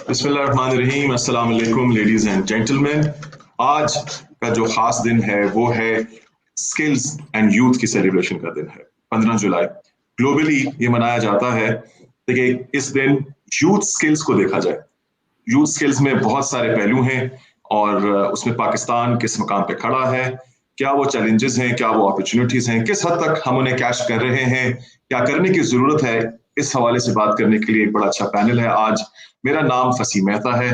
बिस्मिल्लाहिर्रहमानिर्रहीम, अस्सलाम वालेकुम लेडीज एंड जेंटलमैन। आज का जो खास दिन है वो है स्किल्स एंड यूथ की सेलिब्रेशन का दिन है। 15 जुलाई ग्लोबली ये मनाया जाता है। देखिए, इस दिन यूथ स्किल्स को देखा जाए। यूथ स्किल्स में बहुत सारे पहलू हैं और उसमें पाकिस्तान किस मकाम पे खड़ा है, क्या वो चैलेंजेस हैं, क्या वो अपॉर्चुनिटीज हैं, किस हद तक हम उन्हें कैश कर रहे हैं, क्या करने की जरूरत है। इस हवाले से बात करने के लिए एक बड़ा अच्छा पैनल है आज। मेरा नाम फसी मेहता है।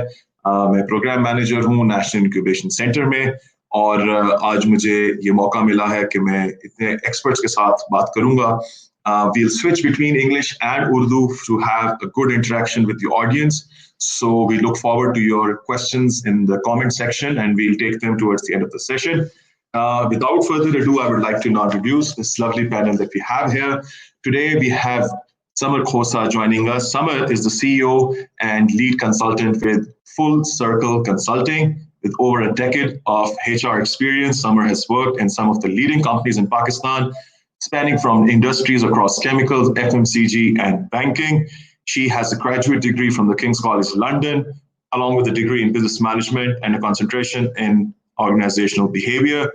मैं प्रोग्राम मैनेजर हूँ नेशनल इंक्यूबेशन सेंटर में और आज मुझे ये मौका मिला है कि मैं इतने एक्सपर्ट्स के साथ बात करूंगा। We'll switch between English and Urdu to have a good interaction with the audience. So we look forward to your questions in the comment section and we'll take them towards the end of the session. Without further ado, I would like to now introduce this lovely panel that we have here. Today we have Samar Khosa joining us. Samar is the CEO and lead consultant with Full Circle Consulting. With over a decade of HR experience, Samar has worked in some of the leading companies in Pakistan, spanning from industries across chemicals, FMCG, and banking. She has a graduate degree from the King's College London, along with a degree in business management and a concentration in organizational behavior.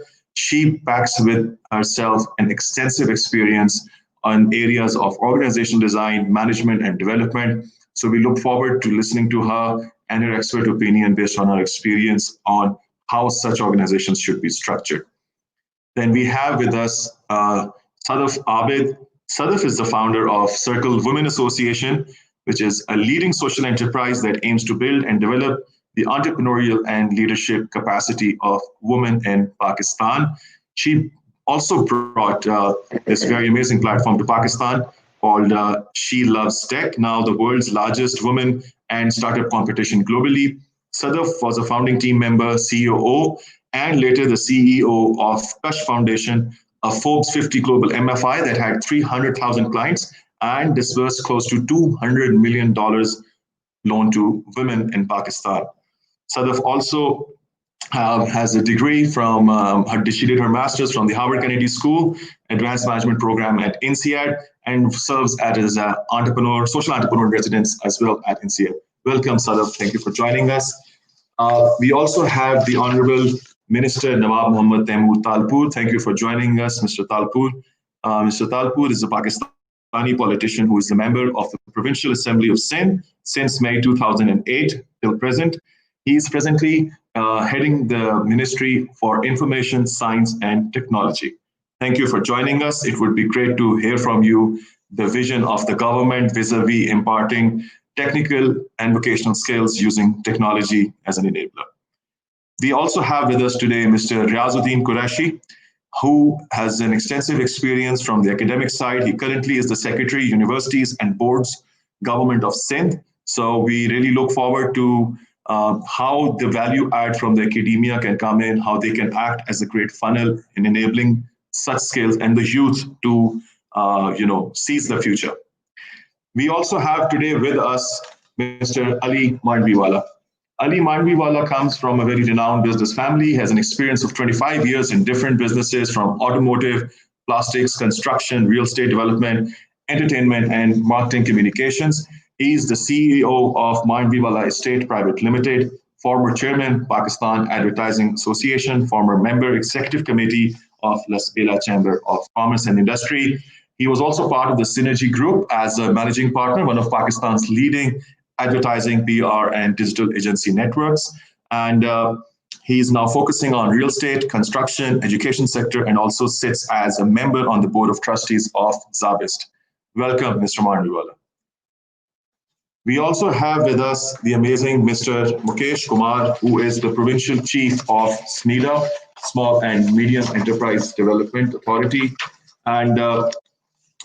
She backs with herself an extensive experience on areas of organizational design, management, and development. So we look forward to listening to her and her expert opinion based on her experience on how such organizations should be structured. Then we have with us Sadaf Abid. Sadaf is the founder of Circle Women Association, which is a leading social enterprise that aims to build and develop the entrepreneurial and leadership capacity of women in Pakistan. She also brought this very amazing platform to Pakistan called She Loves Tech, now the world's largest women and startup competition globally. Sadaf was a founding team member, COO, and later the CEO of Kush Foundation, a Forbes 50 global MFI that had 300,000 clients and disbursed close to $200 million loan to women in Pakistan. Sadaf also has a degree from, she did her master's from the Harvard Kennedy School, Advanced Management Program at INSEAD, and serves as an entrepreneur, social entrepreneur in residence as well at INSEAD. Welcome, Sadaf. Thank you for joining us. We also have the Honorable Minister Nawab Muhammad Taimur Talpur. Thank you for joining us, Mr. Talpur. Mr. Talpur is a Pakistani politician who is a member of the Provincial Assembly of Sindh since May 2008 till present. He is presently heading the Ministry for Information, Science and Technology. Thank you for joining us. It would be great to hear from you the vision of the government vis-a-vis imparting technical and vocational skills using technology as an enabler. We also have with us today Mr. Riazuddin Qureshi, who has an extensive experience from the academic side. He currently is the Secretary, Universities and Boards, Government of Sindh. So we really look forward to how the value add from the academia can come in, how they can act as a great funnel in enabling such skills and the youth to seize the future. We also have today with us Mr. Ali Mandviwala. Ali Mandviwala comes from a very renowned business family, has an experience of 25 years in different businesses from automotive, plastics, construction, real estate development, entertainment, and marketing communications. He's the CEO of Mandviwala Estate Private Limited, former chairman, Pakistan Advertising Association, former member, executive committee of Las Bela Chamber of Commerce and Industry. He was also part of the Synergy Group as a managing partner, one of Pakistan's leading advertising, PR, and digital agency networks. And he's now focusing on real estate, construction, education sector, and also sits as a member on the board of trustees of Zabist. Welcome, Mr. Mandviwala. We also have with us the amazing Mr. Mukesh Kumar, who is the Provincial Chief of SMEDA, Small and Medium Enterprise Development Authority. And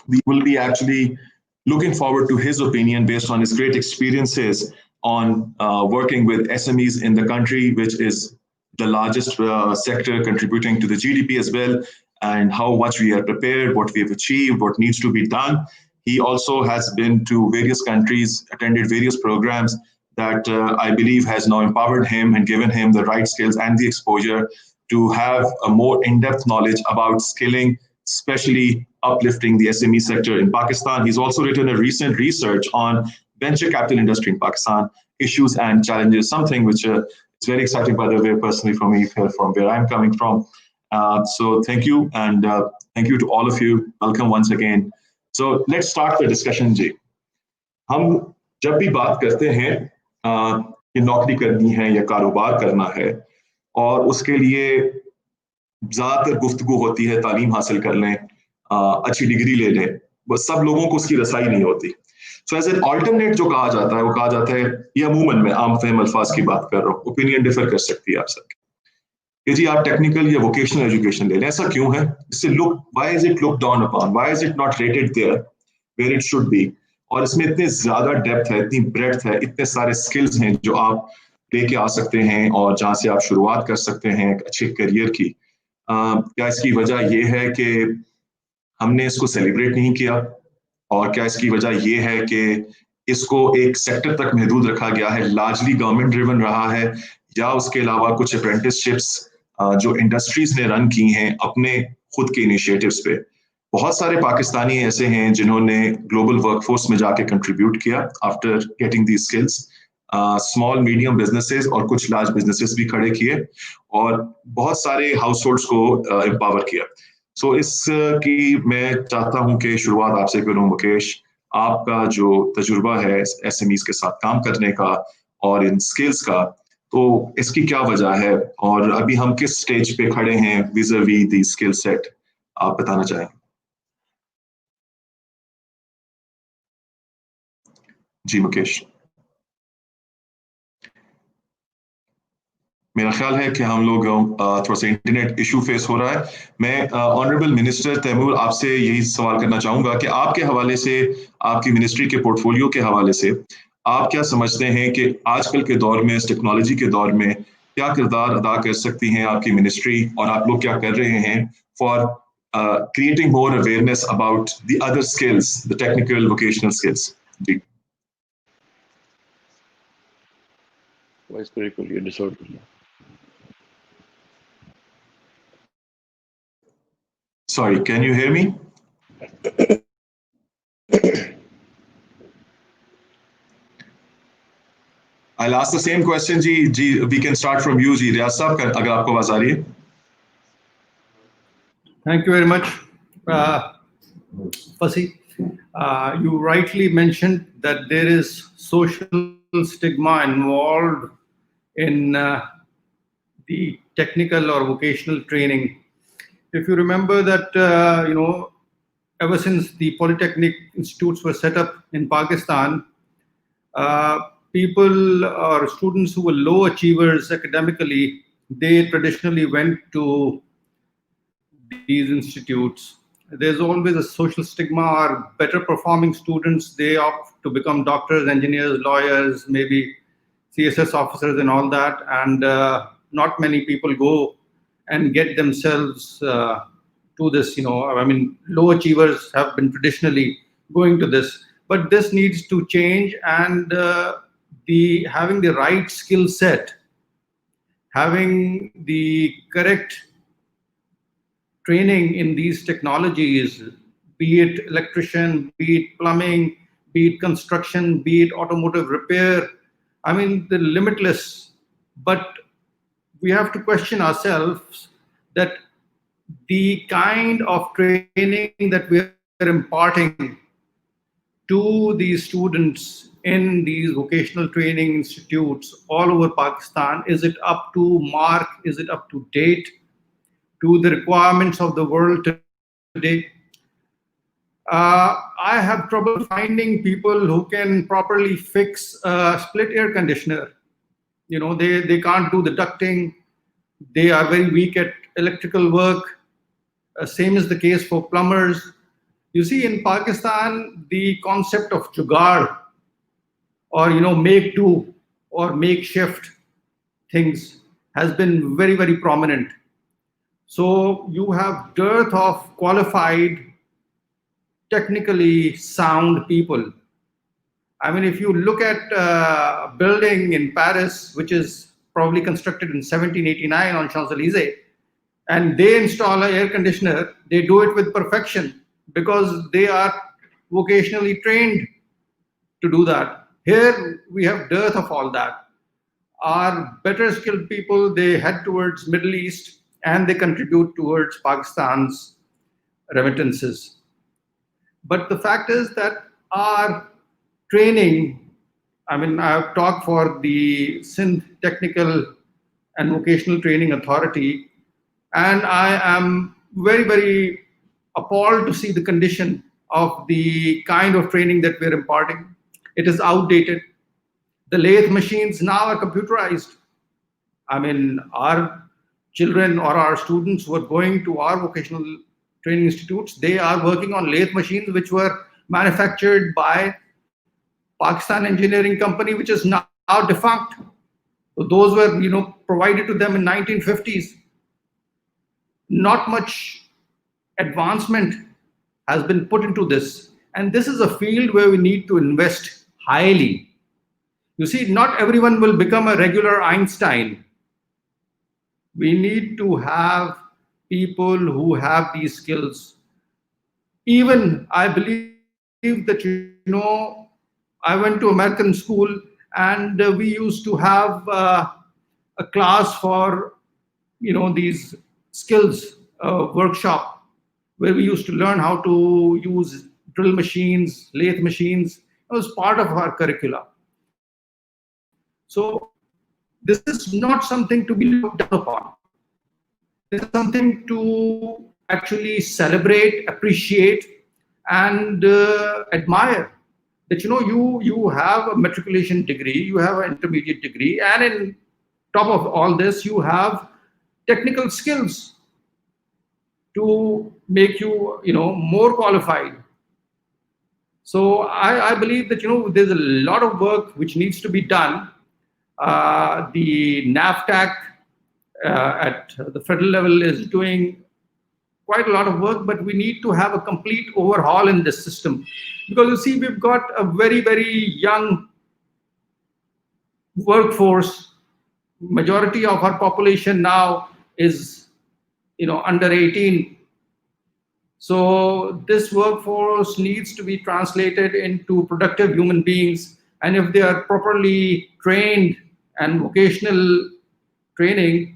we will be actually looking forward to his opinion based on his great experiences on working with SMEs in the country, which is the largest sector contributing to the GDP as well, and how much we are prepared, what we have achieved, what needs to be done. He also has been to various countries, attended various programs that I believe has now empowered him and given him the right skills and the exposure to have a more in-depth knowledge about skilling, especially uplifting the SME sector in Pakistan. He's also written a recent research on venture capital industry in Pakistan issues and challenges, something which is very exciting, by the way, personally for me, from where I'm coming from. So thank you, and thank you to all of you. Welcome once again. So let's start the discussion, जी. हम जब भी बात करते हैं कि नौकरी करनी है या कारोबार करना है, और उसके लिए ज्यादातर गुफ्तगू होती है तालीम हासिल कर लें, अच्छी डिग्री ले लें, बस सब लोगों को उसकी रसाई नहीं होती. सो एज एन ऑल्टरनेट जो कहा जाता है, वो कहा जाता है, ये अमूमन मैं आम फहम अल्फाज की बात कर रहा हूँ, ओपिनियन डिफर कर सकती है आप सबकी, कि जी आप टेक्निकल या वोकेशनल एजुकेशन ले लें. ऐसा क्यों है? इससे look, why is it look down upon, why is it not rated there where it should be? और इसमें इतने ज्यादा डेप्थ है, इतनी ब्रेड्थ है, इतने सारे स्किल्स हैं जो आप लेके आ सकते हैं और जहां से आप शुरुआत कर सकते हैं एक अच्छे करियर की. क्या इसकी वजह ये है कि हमने इसको सेलिब्रेट नहीं किया, और क्या इसकी वजह ये है कि इसको एक सेक्टर तक महदूद रखा गया है, लार्जली गवर्नमेंट ड्रिवन रहा है, या उसके अलावा कुछ अप्रेंटिसशिप्स जो इंडस्ट्रीज ने रन की हैं अपने खुद के इनिशिएटिव्स पे? बहुत सारे पाकिस्तानी ऐसे हैं जिन्होंने ग्लोबल वर्कफोर्स में जाके कंट्रीब्यूट किया after getting the skills, small medium businesses और कुछ लार्ज बिजनेसेस भी खड़े किए, और बहुत सारे हाउस होल्ड्स को एम्पावर किया. सो इसकी मैं चाहता हूं कि शुरुआत आपसे करूं. मुकेश, आपका जो तजुर्बा है एसएमईज के साथ काम करने का और इन स्किल्स का, तो इसकी क्या वजह है, और अभी हम किस स्टेज पे खड़े हैं विज़ावी दी स्किल सेट, आप बताना चाहें? जी मुकेश. मेरा ख्याल है कि हम लोग थोड़ा सा इंटरनेट इशू फेस हो रहा है. मैं ऑनरेबल मिनिस्टर तैमूर आपसे यही सवाल करना चाहूंगा कि आपके हवाले से, आपकी मिनिस्ट्री के पोर्टफोलियो के हवाले से, आप क्या समझते हैं कि आजकल के दौर में, इस टेक्नोलॉजी के दौर में, क्या किरदार अदा कर सकती हैं आपकी मिनिस्ट्री, और आप लोग क्या कर रहे हैं for creating more awareness about the other skills, the technical vocational skills? जी. Vice President, Sorry, can you hear me? I'll ask the same question, जी. We can start from you, जी. रियाज साहब, अगर आपको आवाज आ रही है. Thank you very much, Fasi. You rightly mentioned that there is social stigma involved in the technical or vocational training. If you remember that, ever since the polytechnic institutes were set up in Pakistan, people or students who were low achievers academically, they traditionally went to these institutes. There's always a social stigma, or better performing students, they opt to become doctors, engineers, lawyers, maybe CSS officers and all that. And not many people go and get themselves to this, low achievers have been traditionally going to this. But this needs to change, and having the right skill set, having the correct training in these technologies, be it electrician, be it plumbing, be it construction, be it automotive repair. I mean, they're limitless. But we have to question ourselves that the kind of training that we are imparting to these students in these vocational training institutes all over Pakistan, is it up to mark? Is it up to date to the requirements of the world today? I have trouble finding people who can properly fix a split air conditioner. They can't do the ducting. They are very weak at electrical work. Same is the case for plumbers. You see, in Pakistan, the concept of jugaad, or make do or makeshift things, has been very, very prominent. So you have dearth of qualified, technically sound people. I mean, if you look at a building in Paris, which is probably constructed in 1789 on Champs-Élysées, and they install an air conditioner, they do it with perfection because they are vocationally trained to do that. Here we have dearth of all that. Our better skilled people, they head towards Middle East and they contribute towards Pakistan's remittances. But the fact is that our training, I mean, I've talked for the Sindh Technical and Vocational Training Authority, and I am very, very appalled to see the condition of the kind of training that we're imparting. It is outdated. The lathe machines now are computerized. I mean, our children or our students who are going to our vocational training institutes, they are working on lathe machines which were manufactured by Pakistan Engineering Company, which is now defunct. So those were, provided to them in 1950s. Not much advancement has been put into this. And this is a field where we need to invest highly. You see, not everyone will become a regular Einstein. We need to have people who have these skills. Even I believe that, I went to American school and we used to have a class for, these skills workshop where we used to learn how to use drill machines, lathe machines. It was part of our curricula. So this is not something to be looked down upon. This is something to actually celebrate, appreciate, and admire. That you have a matriculation degree, you have an intermediate degree, and in top of all this, you have technical skills to make you, more qualified. So I believe that there's a lot of work which needs to be done. The NAFTAC at the federal level is doing quite a lot of work, but we need to have a complete overhaul in this system. Because you see, we've got a very, very young workforce. Majority of our population now is, under 18. So this workforce needs to be translated into productive human beings. And if they are properly trained and vocational training,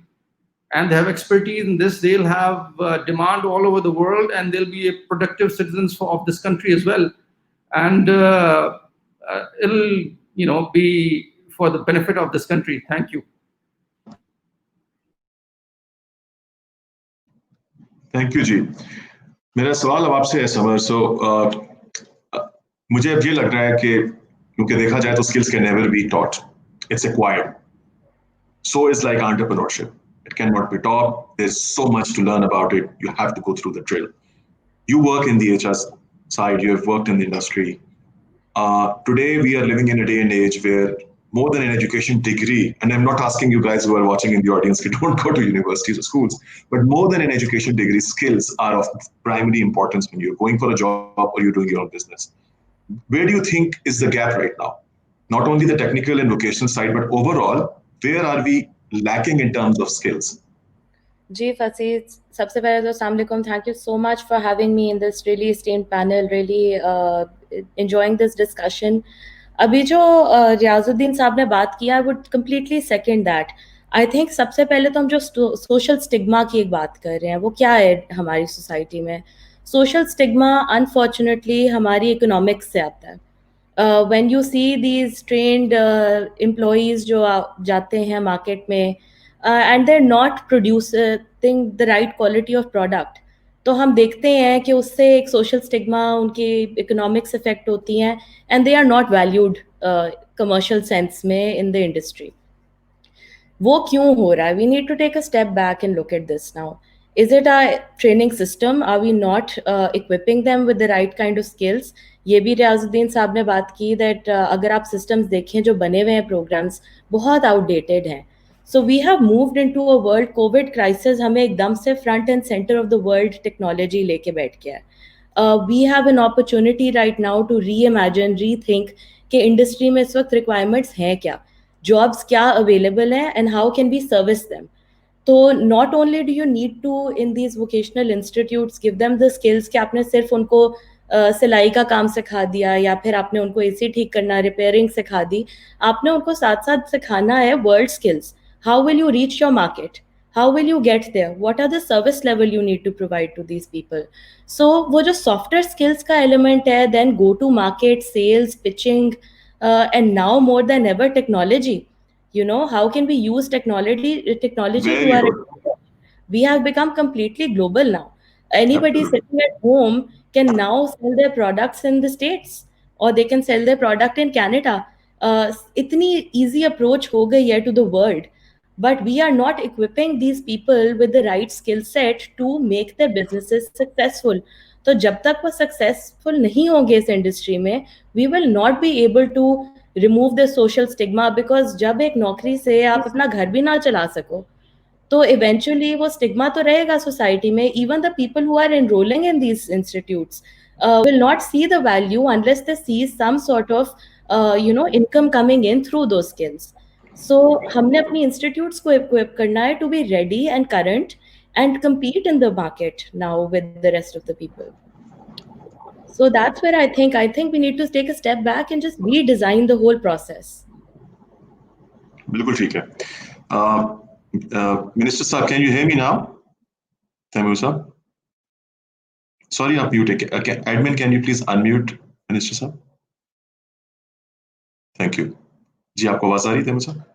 and they have expertise in this, they'll have demand all over the world, and they'll be productive citizens of this country as well. And it'll, be for the benefit of this country. Thank you. Thank you, जी. मेरा सवाल अब आपसे है summer. So मुझे अब ये लग रहा है कि क्योंकि देखा जाए तो skills can never be taught. It's acquired. So is like entrepreneurship. It cannot be taught. There's so much to learn about it. You have to go through the drill. You work in the HR side. You have worked in the industry. Today, we are living in a day and age where more than an education degree, and I'm not asking you guys who are watching in the audience, you don't go to universities or schools, but more than an education degree, skills are of primary importance when you're going for a job or you're doing your own business. Where do you think is the gap right now? Not only the technical and vocational side, but overall, where are we lacking in terms of skills? Ji Faseed, sabse pehle to Assalamu alaikum. Thank you so much for having me in this really esteemed panel. Really enjoying this discussion. अभी जो रियाजुद्दीन साहब ने बात किया, I would completely second that. I think सबसे पहले तो हम जो social stigma की एक बात कर रहे हैं, वो क्या है हमारी society में? Social stigma, unfortunately, हमारी economics से आता है. When you see these trained employees जो जाते हैं market में, and they're not producing the right quality of product, तो हम देखते हैं कि उससे एक सोशल स्टिग्मा, उनकी इकोनॉमिक्स इफेक्ट होती हैं, and they are not valued commercial sense में इन द इंडस्ट्री. वो क्यों हो रहा है? We need to take a step back and look at this now. Is it our training system? Are we not equipping them with the right kind of skills? ये भी रियाजुद्दीन साहब ने बात की दैट अगर आप सिस्टम्स देखें जो बने हुए हैं प्रोग्राम्स, बहुत आउटडेटेड हैं. So we have moved into a world, COVID crisis हमें एकदम से front and center of the world technology लेके बैठ गया है. We have an opportunity right now to reimagine, rethink कि industry में इस वक्त requirements हैं क्या, jobs क्या available हैं, and how can we service them. तो not only do you need to in these vocational institutes give them the skills कि आपने सिर्फ उनको सिलाई का काम सिखा दिया या फिर आपने उनको एसी ठीक करना, रिपेयरिंग सिखा दी, आपने उनको साथ साथ सिखाना है world skills. How will you reach your market, how will you get there, what are the service level you need to provide to these people. So वो जो सॉफ्टवेयर स्किल्स का एलिमेंट है, then go to market, sales, pitching, and now more than ever technology. You know, how can we use technology to Very our good. advantage? We have become completely global now. Anybody Absolutely. sitting at home can now sell their products in the States, or they can sell their product in Canada. Itni easy approach ho gayi hai to the world, but we are not equipping these people with the right skill set to make their businesses successful. तो जब तक वो successful नहीं होंगे इस industry में, we will not be able to remove the social stigma. Because जब एक नौकरी से आप अपना घर भी ना चला सको, तो इवेंचुअली वो स्टिग्मा तो रहेगा सोसाइटी में. Even the people who are enrolling in these institutes will not see the value unless they see some sort of income coming in through those skills. So हमने अपनी इंस्टीट्यूट्स को equip करना है to be ready and current and compete in the market now with the rest of the people. So that's where I think we need to take a step back and just redesign the whole process. बिल्कुल ठीक है. Minister साहब, can you hear me now? Taimur साहब, sorry आप mute है. Admin, can you please unmute minister साहब? Thank you. जी, आपको आवाज आ रही है तैमूर साहब?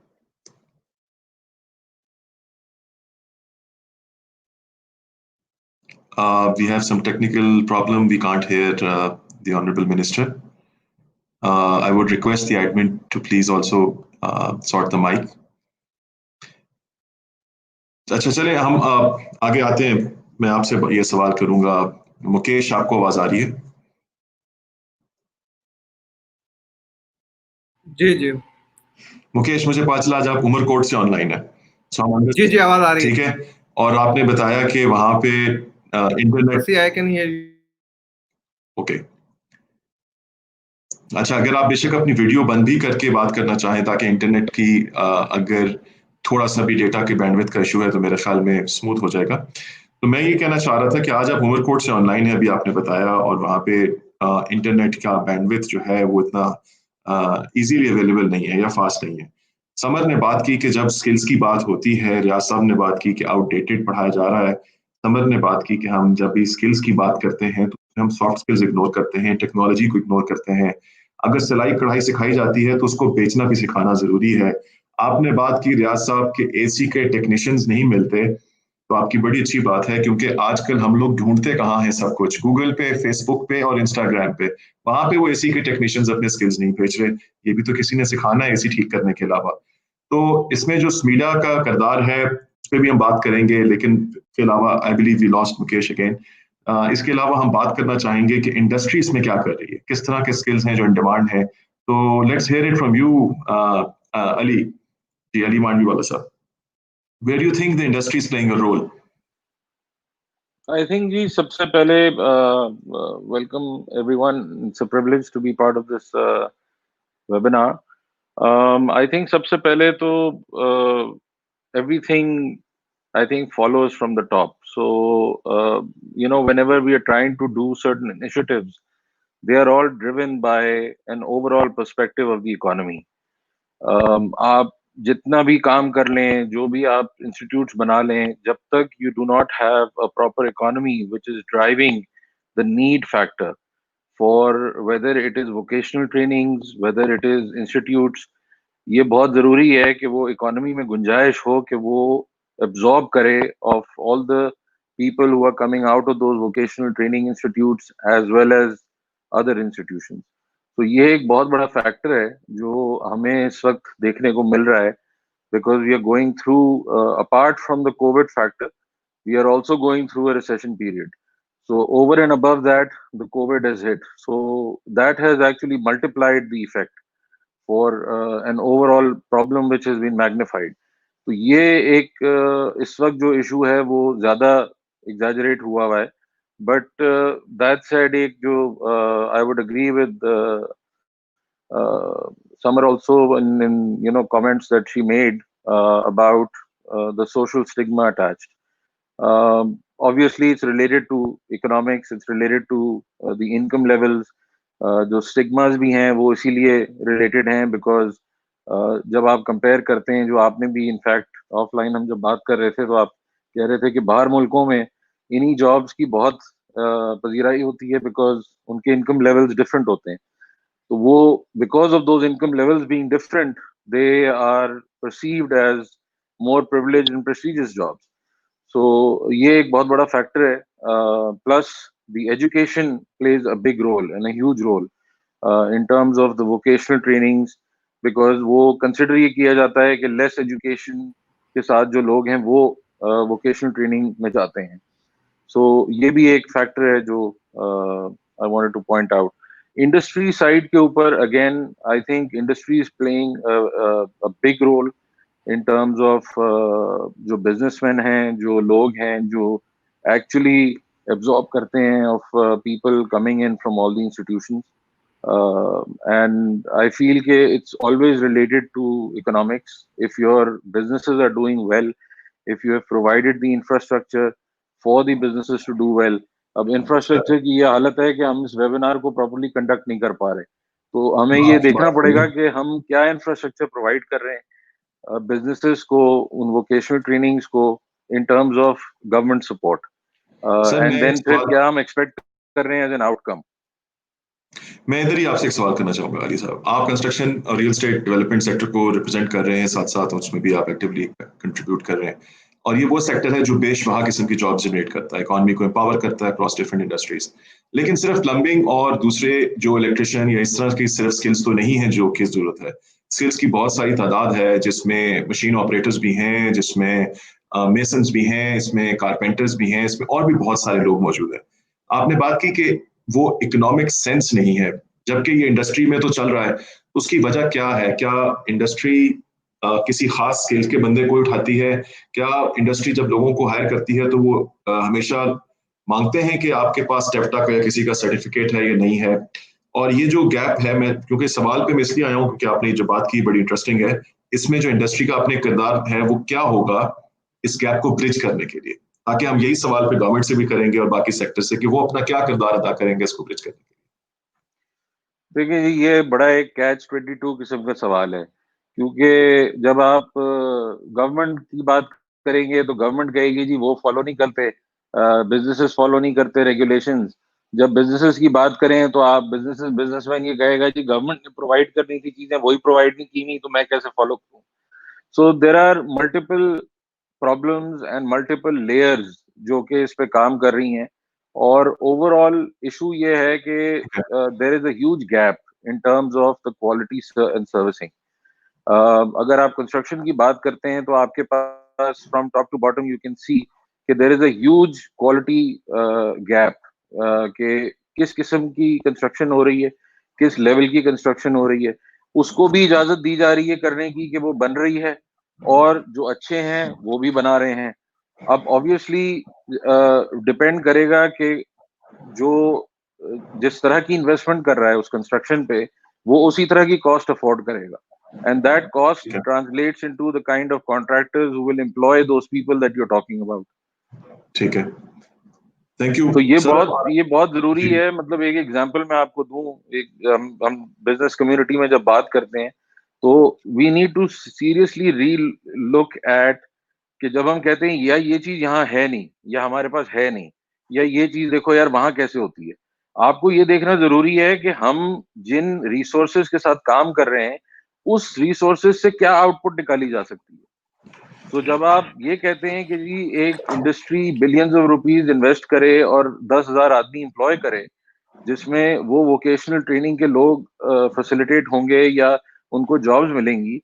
We have some technical problem. We can't hear the Honorable Minister. I would request the admin to please also sort the mic. अच्छा, चले हम आगे आते हैं. मैं आपसे ये सवाल करूंगा. मुकेश, आपको आवाज आ रही है? जी जी मुकेश, मुझे पता चला आज आप उमरकोट से ऑनलाइन है. जी जी, आवाज आ रही है. ठीक है. और आपने बताया कि वहां पे internet. I can hear you. Okay. अच्छा, अगर आप बेशक अपनी वीडियो बंद भी करके बात करना चाहें ताकि इंटरनेट की अगर थोड़ा सा भी डेटा की बैंडविड्थ का इशू है तो मेरे ख्याल में स्मूथ हो जाएगा. तो मैं ये कहना चाह रहा था कि आज आप उमरकोट से ऑनलाइन है, अभी आपने बताया, और वहाँ पे इंटरनेट का बैंडविड्थ जो है वो इतना इजीली अवेलेबल नहीं है या फास्ट नहीं है. समर ने बात की कि जब स्किल्स की बात होती है, रियाज साहब ने बात की कि आउटडेटेड पढ़ाया जा रहा है, समर ने बात की कि हम जब भी स्किल्स की बात करते हैं तो हम सॉफ्ट स्किल्स इग्नोर करते हैं, टेक्नोलॉजी को इग्नोर करते हैं. अगर सिलाई कढ़ाई सिखाई जाती है तो उसको बेचना भी सिखाना जरूरी है. आपने बात की रियाज साहब के एसी के टेक्नीशियंस नहीं मिलते, तो आपकी बड़ी अच्छी बात है, क्योंकि आजकल हम लोग ढूंढते कहाँ हैं सब कुछ, गूगल पे, फेसबुक पे और इंस्टाग्राम पे. वहां पे वो एसी के टेक्नीशियंस अपने स्किल्स नहीं भेज रहे. ये भी तो किसी ने सिखाना है एसी ठीक करने के अलावा. तो इसमें जो स्मीडा का किरदार है उस पर भी हम बात करेंगे, लेकिन इसके अलावा I believe we lost Mukesh again. इसके अलावा हम बात करना चाहेंगे कि इंडस्ट्री इसमें क्या कर रही है, किस तरह के स्किल्स हैं जो इन डिमांड है. तो let's hear it from you Ali ji, Ali Mandviwalla साहब. Where do you think the industry is playing a role? I think जी सबसे पहले welcome everyone. It's a privilege to be part of this webinar. I think सबसे पहले तो everything I think follows from the top. So whenever we are trying to do certain initiatives, they are all driven by an overall perspective of the economy. आप जितना भी काम कर लें, जो भी आप इंस्टीट्यूट्स बना लें, जब तक you do not have a proper economy which is driving the need factor for whether it is vocational trainings, whether it is institutes, ये बहुत जरूरी है कि वो इकोनॉमी में गुंजाइश हो कि वो absorb करे of all the people who are coming out of those vocational training institutes as well as other institutions. तो ये एक बहुत बड़ा फैक्टर है जो हमें इस वक्त देखने को मिल रहा है, because we are going through apart from the COVID factor, we are also going through a recession period. So over and above that, the COVID has hit. So that has actually multiplied the effect for an overall problem which has been magnified. तो ये एक इस वक्त जो issue है वो ज्यादा exaggerate हुआ है. But that said, एक जो I would agree with Summer also in comments that she made about the social stigma attached. obviously it's related to economics, it's related to the income levels. जो stigmas भी हैं वो इसीलिए related हैं because जब आप कंपेयर करते हैं, जो आपने भी इनफैक्ट ऑफलाइन हम जब बात कर रहे थे तो आप कह रहे थे कि बाहर मुल्कों में इन्हीं जॉब्स की बहुत पजीराई होती है बिकॉज उनके इनकम लेवल्स डिफरेंट होते हैं. तो वो because of those income levels being different they are perceived as more privileged and prestigious jobs. So ये एक बहुत बड़ा फैक्टर है. Plus the education plays a big role and a huge role in terms of the vocational trainings, because वो consider ये किया जाता है कि less education के साथ जो लोग हैं वो vocational training में जाते हैं. So ये भी एक factor है जो I wanted to point out. Industry side के ऊपर again I think industry is playing a big role in terms of जो businessmen हैं, जो लोग हैं जो actually absorb करते हैं of people coming in from all the institutions, and I feel कि it's always related to economics. If your businesses are doing well, if you have provided the infrastructure for the businesses to do well. अब infrastructure की ये हालत है कि हम इस webinar को properly conduct नहीं कर पा रहे, तो हमें ये देखना पड़ेगा कि हम क्या infrastructure provide कर रहे हैं businesses को, उन vocational trainings को in terms of government support. And then फिर क्या हम एक्सपेक्ट कर रहे हैं एज एन आउटकम. मैं इधर ही आपसे एक सवाल करना चाहूंगा अली साहब. आप कंस्ट्रक्शन और रियल एस्टेट डेवलपमेंट सेक्टर को रिप्रेजेंट कर रहे हैं, साथ साथ उसमें भी आप एक्टिवली कंट्रीब्यूट कर रहे हैं, और ये वो सेक्टर है जो बेशबहा किस्म की जॉब जनरेट करता है, इकोनॉमी को एम्पावर करता है अक्रॉस डिफरेंट इंडस्ट्रीज. लेकिन सिर्फ प्लम्बिंग और दूसरे जो इलेक्ट्रिशियन या इस तरह की सिर्फ स्किल्स तो नहीं है जो की जरूरत है. स्किल्स की बहुत सारी तादाद है, जिसमें मशीन ऑपरेटर्स भी हैं, जिसमें मेसन्स भी हैं, इसमें कारपेंटर्स भी हैं, इसमें और भी बहुत सारे लोग मौजूद हैं. आपने बात की कि वो इकोनॉमिक सेंस नहीं है, जबकि ये इंडस्ट्री में तो चल रहा है. उसकी वजह क्या है? क्या इंडस्ट्री किसी खास स्किल्स के बंदे को उठाती है? क्या इंडस्ट्री जब लोगों को हायर करती है तो वो हमेशा मांगते हैं कि आपके पास टेप्टा का या किसी का सर्टिफिकेट है या नहीं है? और ये जो गैप है, मैं क्योंकि सवाल पे मैं इसलिए आया हूँ क्योंकि आपने जो बात की बड़ी इंटरेस्टिंग है. इसमें जो इंडस्ट्री का अपने किरदार है वो क्या होगा इस गैप को ब्रिज करने के लिए, ताकि हम यही सवाल पे गवर्नमेंट से भी करेंगे और बाकी सेक्टर से कि वो अपना क्या किरदार अदा करेंगे इसको ब्रिज करने के लिए. देखिए ये बड़ा एक कैच 22 किस्म का सवाल है, क्योंकि जब आप गवर्नमेंट की बात करेंगे तो गवर्नमेंट कहेगी जी वो फॉलो नहीं करते, बिजनेसेस फॉलो नहीं करते रेगुलेशंस. जब बिजनेसेस की बात करें तो आप बिजनेसमैन ये कहेगा जी गवर्नमेंट ने प्रोवाइड करनी थी चीजें, वही प्रोवाइड नहीं की, नहीं तो मैं कैसे फॉलो करूं. So there are multiple problems and multiple layers जो कि इस पे काम कर रही हैं, और ओवरऑल इशू ये है कि there is a huge gap in terms of the quality and servicing. अगर आप कंस्ट्रक्शन की बात करते हैं तो आपके पास from top to bottom you can see कि there is a huge quality gap, कि किस किस्म की कंस्ट्रक्शन हो रही है, किस लेवल की कंस्ट्रक्शन हो रही है, उसको भी इजाजत दी जा रही है करने की कि वो बन रही है, और जो अच्छे हैं वो भी बना रहे हैं. अब ऑब्वियसली डिपेंड करेगा कि जो जिस तरह की इन्वेस्टमेंट कर रहा है उस कंस्ट्रक्शन पे, वो उसी तरह की कॉस्ट अफोर्ड करेगा, and that cost translates into the kind of contractors who will employ those people that you are talking about. ठीक है, थैंक यू. तो ये बहुत जरूरी है. मतलब एक एग्जांपल मैं आपको दूं, एक हम बिजनेस कम्युनिटी में जब बात करते हैं तो वी नीड टू सीरियसली री लुक एट कि जब हम कहते हैं या ये चीज यहाँ है नहीं, या हमारे पास है नहीं, या ये चीज देखो यार वहां कैसे होती है, आपको ये देखना जरूरी है कि हम जिन रिसोर्सेज के साथ काम कर रहे हैं उस रिसोर्सेज से क्या आउटपुट निकाली जा सकती है. तो जब आप ये कहते हैं कि जी एक industry billions of rupees invest करे और 10,000 आदमी एम्प्लॉय करे, जिसमें वो वोकेशनल ट्रेनिंग के लोग फैसिलिटेट होंगे या उनको जॉब्स मिलेंगी,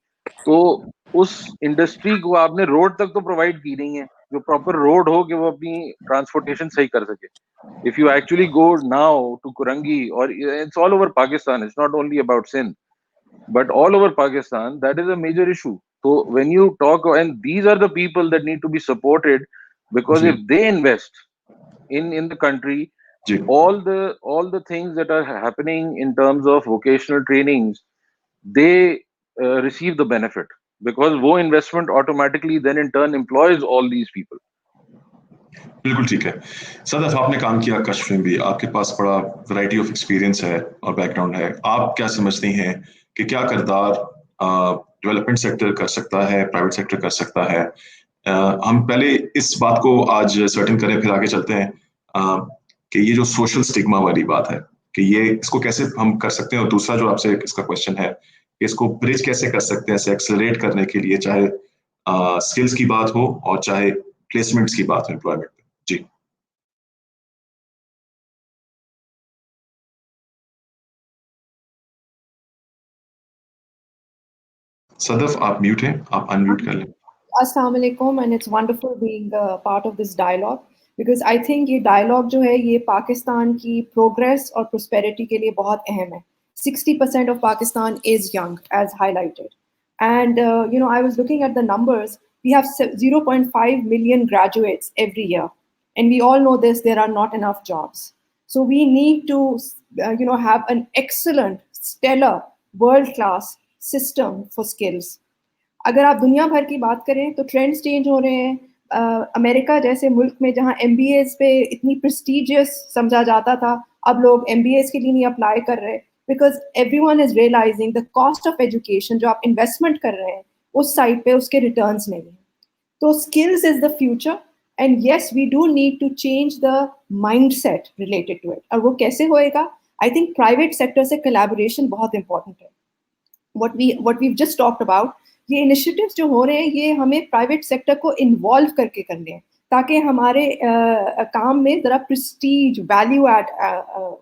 तो उस इंडस्ट्री को आपने रोड तक तो प्रोवाइड की नहीं है, जो प्रॉपर रोड हो कि वो अपनी ट्रांसपोर्टेशन सही कर सके. If you actually go now to Korangi, और it's all over Pakistan, it's not only about Sindh but all over Pakistan, that is a major issue. So when you talk, and these are the people that need to be supported, because if they invest in the country, all the things that are happening in terms of vocational trainings, they receive the benefit, because wo investment automatically then in turn employs all these people. बिल्कुल ठीक है। सदफ, आपने काम किया कश्फ में भी, आपके पास बड़ा वैरायटी ऑफ एक्सपीरियंस है और बैकग्राउंड है। आप क्या समझती हैं कि क्या किरदार डेवलपमेंट सेक्टर कर सकता है, प्राइवेट सेक्टर कर सकता है? हम पहले इस बात को आज सर्टेन करें, फिर आगे चलते हैं कि ये जो सोशल स्टिग्मा वाली बात है कि ये इसको कैसे हम कर सकते हैं, और दूसरा जो आपसे इसका क्वेश्चन है कि इसको ब्रिज कैसे कर सकते हैं, इसे एक्सेलरेट करने के लिए, चाहे स्किल्स की बात हो और चाहे प्लेसमेंट्स की बात हो एम्प्लॉयमेंट में। जी सदफ, आप म्यूट हैं, आप अनम्यूट कर लें। Assalamu alaikum, and it's wonderful being a part of this dialogue because I think ये dialogue जो है ये पाकिस्तान की progress और prosperity के लिए बहुत अहम है. 60% of Pakistan is young, as highlighted, and I was looking at the numbers. We have 0.5 million graduates every year, and we all know this. There are not enough jobs, so we need to have an excellent, stellar, world-class system for skills. अगर आप दुनिया भर की बात करें तो trends change हो रहे हैं. अमेरिका जैसे मुल्क में जहां MBAs पे इतनी प्रेस्टिजियस समझा जाता था, अब लोग MBAs के लिए नहीं अप्लाई कर रहे because everyone is realising the cost of education जो आप इन्वेस्टमेंट कर रहे हैं उस साइड पे उसके रिटर्न्स नहीं है. तो skills is the future and yes we do need to change the mindset related to it. और वो कैसे होएगा? आई थिंक प्राइवेट सेक्टर से कोलैबोरेशन बहुत इंपॉर्टेंट है. what we've just talked about, ये इनिशिएटिव्स जो हो रहे हैं ये हमें प्राइवेट सेक्टर को इन्वॉल्व करके करने हैं ताकि हमारे काम में जरा प्रेस्टीज, वैल्यू एड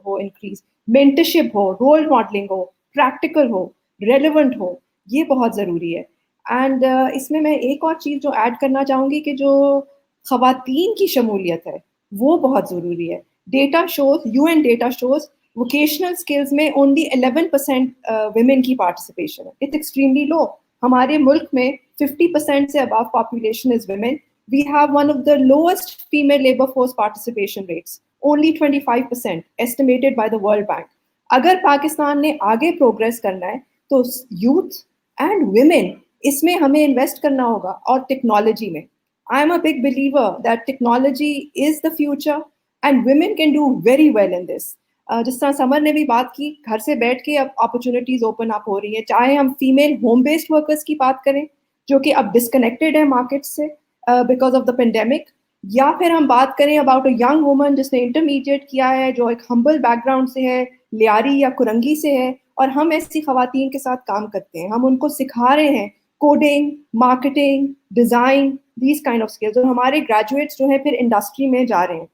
हो, इंक्रीज, मेंटरशिप हो, रोल मॉडलिंग हो, प्रैक्टिकल हो, रेलेवेंट हो. ये बहुत ज़रूरी है. एंड इसमें मैं एक और चीज़ जो ऐड करना चाहूँगी कि जो ख़वातीन की शमूलियत है वो बहुत ज़रूरी है. Data shows, UN data shows vocational skills में ओनली 11% women की पार्टिसिपेशन है. It's extremely low. हमारे मुल्क में 50% से above population is women. We have one of the lowest female labor force participation rates, only 25% estimated by the World Bank. अगर पाकिस्तान ने आगे प्रोग्रेस करना है तो यूथ एंड women इसमें हमें इन्वेस्ट करना होगा. और टेक्नोलॉजी में I am a big believer that technology is the future and women can do very well in this. जिस तरह समर ने भी बात की, घर से बैठ के अब अपॉर्चुनिटीज ओपन अप हो रही है. चाहे हम फीमेल होम बेस्ड वर्कर्स की बात करें जो कि अब डिस्कनेक्टेड है मार्केट से बिकॉज ऑफ द पेंडेमिक, या फिर हम बात करें अबाउट अ यंग वुमन जिसने इंटरमीडिएट किया है, जो एक हम्बल बैकग्राउंड से है, लियारी या कुरंगी से है, और हम ऐसी खवातीन के साथ काम करते हैं. हम उनको सिखा रहे हैं coding, marketing, design, these kind of skills. और हमारे ग्रेजुएट्स जो है फिर इंडस्ट्री में जा रहे हैं.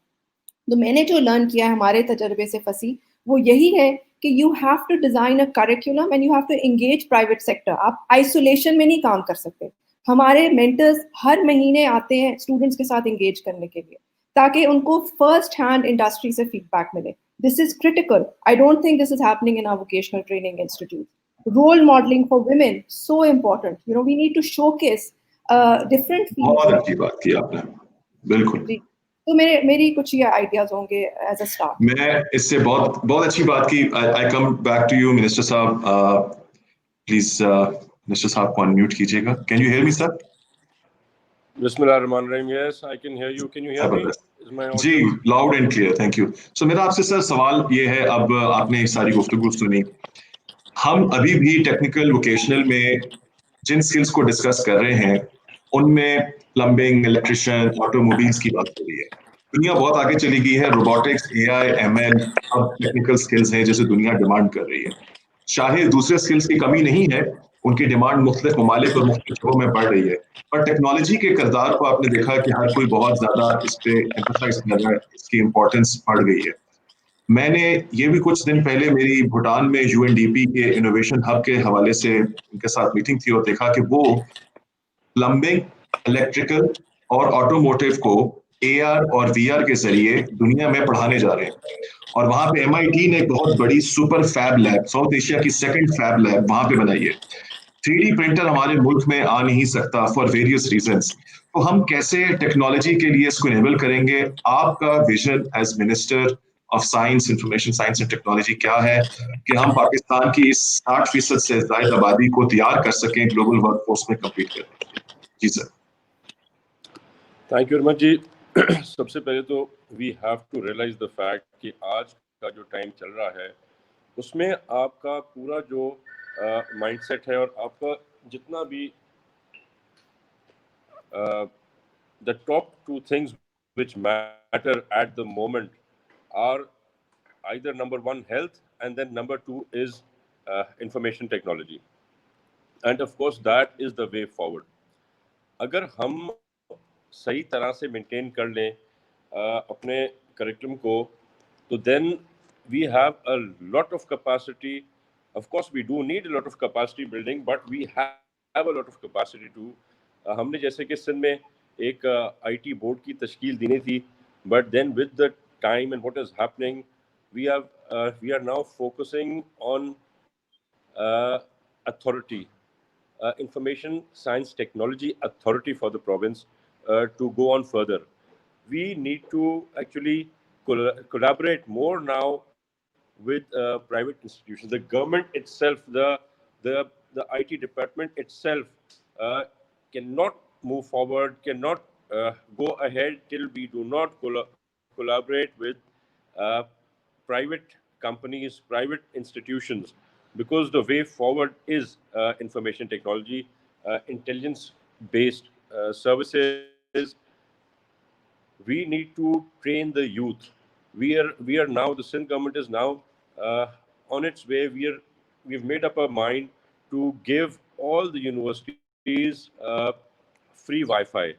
तो मैंने जो लर्न किया है हमारे तजर्बे से फसी वो यही है कि you have to design a curriculum and you have to engage private sector. आप आइसोलेशन में नहीं काम कर सकते. हमारे मेंटर्स हर महीने आते हैं स्टूडेंट्स के साथ एंगेज करने के लिए ताकि उनको फर्स्ट हैंड इंडस्ट्री से फीडबैक मिले. This is critical. I don't think this is happening in our vocational training institute. Role modelling for women so important. We need to showcase different fields. बहुत अच्छी बात की आपने, बिल्कुल. तो मेरी कुछ ये आइडियाज होंगे एज अ स्टार्ट. मैं इससे बहुत अच्छी बात की. I come back to you minister साहब. प्लीज मिनिस्टर साहब को अनम्यूट कीजिएगा. Can you hear me sir? बिस्मिल्लाहिर्रहमानिर्रहीम. Yes, I can hear you. Can you hear me? जी, loud and clear. Thank you. So मेरा आपसे सर सवाल ये है, अब आपने सारी गुफ्तगू सुनी, हम अभी भी टेक्निकल वोकेशनल में जिन स्किल्स को डिस्कस कर रहे हैं उनमें प्लम्बिंग, इलेक्ट्रिशियन, ऑटोमोबाइल्स की बात हो रही है. दुनिया बहुत आगे चली गई है. रोबोटिक्स, AI, ML अब टेक्निकल स्किल्स हैं जैसे दुनिया डिमांड कर रही है. चाहे दूसरे स्किल्स की कमी नहीं है, उनकी डिमांड मुख्तलिफ ममालिक और मुख्तलिफ जगहों में बढ़ रही है, पर टेक्नोलॉजी के किरदार को आपने देखा कि हर कोई बहुत ज्यादा इस पे एम्फसाइज कर रहा है, इसकी इंपॉर्टेंस बढ़ गई है. मैंने ये भी कुछ दिन पहले मेरी भूटान में UNDP के इनोवेशन हब के हवाले से उनके साथ मीटिंग थी और देखा कि वो प्लम्बिंग, इलेक्ट्रिकल और ऑटोमोटिव को AR और VR के जरिए दुनिया में पढ़ाने जा रहे हैं. और वहां पे MIT ने एक बहुत बड़ी super fab lab, South Asia की सेकंड फैब लैब वहां पे बनाई है. 3D प्रिंटर हमारे मुल्क में आ नहीं सकता फॉर वेरियस रीजंस. तो हम कैसे टेक्नोलॉजी के लिए इसको इनेबल करेंगे? आपका vision as minister of science, information science and technology क्या है कि हम पाकिस्तान की इस 60% से ज्यादा आबादी को तैयार कर सकें ग्लोबल वर्कफोर्स में कम्पीट करने के लिए? जी sir. Thank you very much जी. सबसे पहले तो we have to realise the fact कि आज का जो टाइम चल रहा है उसमें आपका पूरा जो माइंडसेट है और आपका जितना भी the top two things which matter at the moment are either number one, health, and then number two is information technology. And of course, that is the way forward. अगर हम सही तरह से मेंटेन कर लें अपने करिकुलम को, तो then we have a lot of capacity. Of course, we do need a lot of capacity building, but we have a lot of capacity to. हमने जैसे कि सिंध में एक IT बोर्ड की तश्कील देनी थी, but then with the time and what is happening, we are now focusing on authority, information science technology authority for the province to go on further. We need to actually collaborate more now with private institutions. The government itself, the IT department itself cannot move forward, cannot go ahead till we do not collaborate with private companies, private institutions, because the way forward is information technology, intelligence-based services. We need to train the youth. We are now, the Sindh government is now on its way. We've made up our mind to give all the universities free Wi-Fi.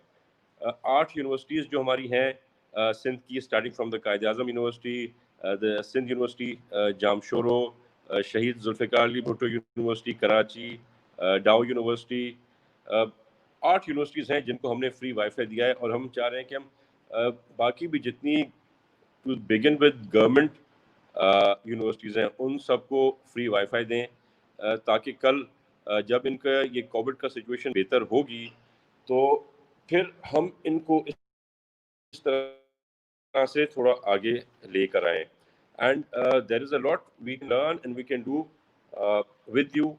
8 universities जो हमारी हैं सिंध की, starting from the Quaid-e-Azam university, the Sindh university Jamshoro, Shaheed Zulfikar Ali Bhutto university Karachi, Dow university, 8 universities हैं जिनको हमने free wifi दिया है। और हम चाह रहे हैं कि हम बाकी भी जितनी to begin with government universities हैं उन सबको फ्री वाईफाई दें, ताकि कल जब इनका ये कोविड का सिचुएशन बेहतर होगी तो फिर हम इनको इस तरह से थोड़ा आगे लेकर आएँ। And there is a lot we can learn and we can do with you.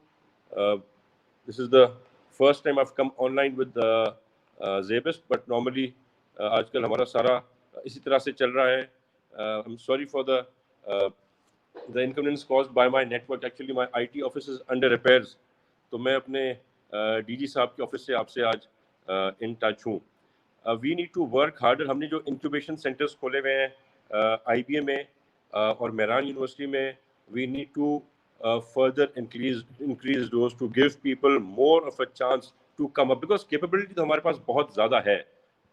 This is the first time I have come online with SZABIST, but normally आजकल हमारा सारा इसी तरह से चल रहा है। I am sorry for the inconvenience caused by my network. Actually my IT office is under repairs, तो मैं अपने DG साहब के ऑफिस से आपसे आज इन टच हूँ। We need to work harder. हमने जो इंक्यूबेशन सेंटर्स खोले हुए हैं IBA में और मेहरान यूनिवर्सिटी में, we need to further increase those to give people more of a chance to come up, because capability तो हमारे पास बहुत ज़्यादा है,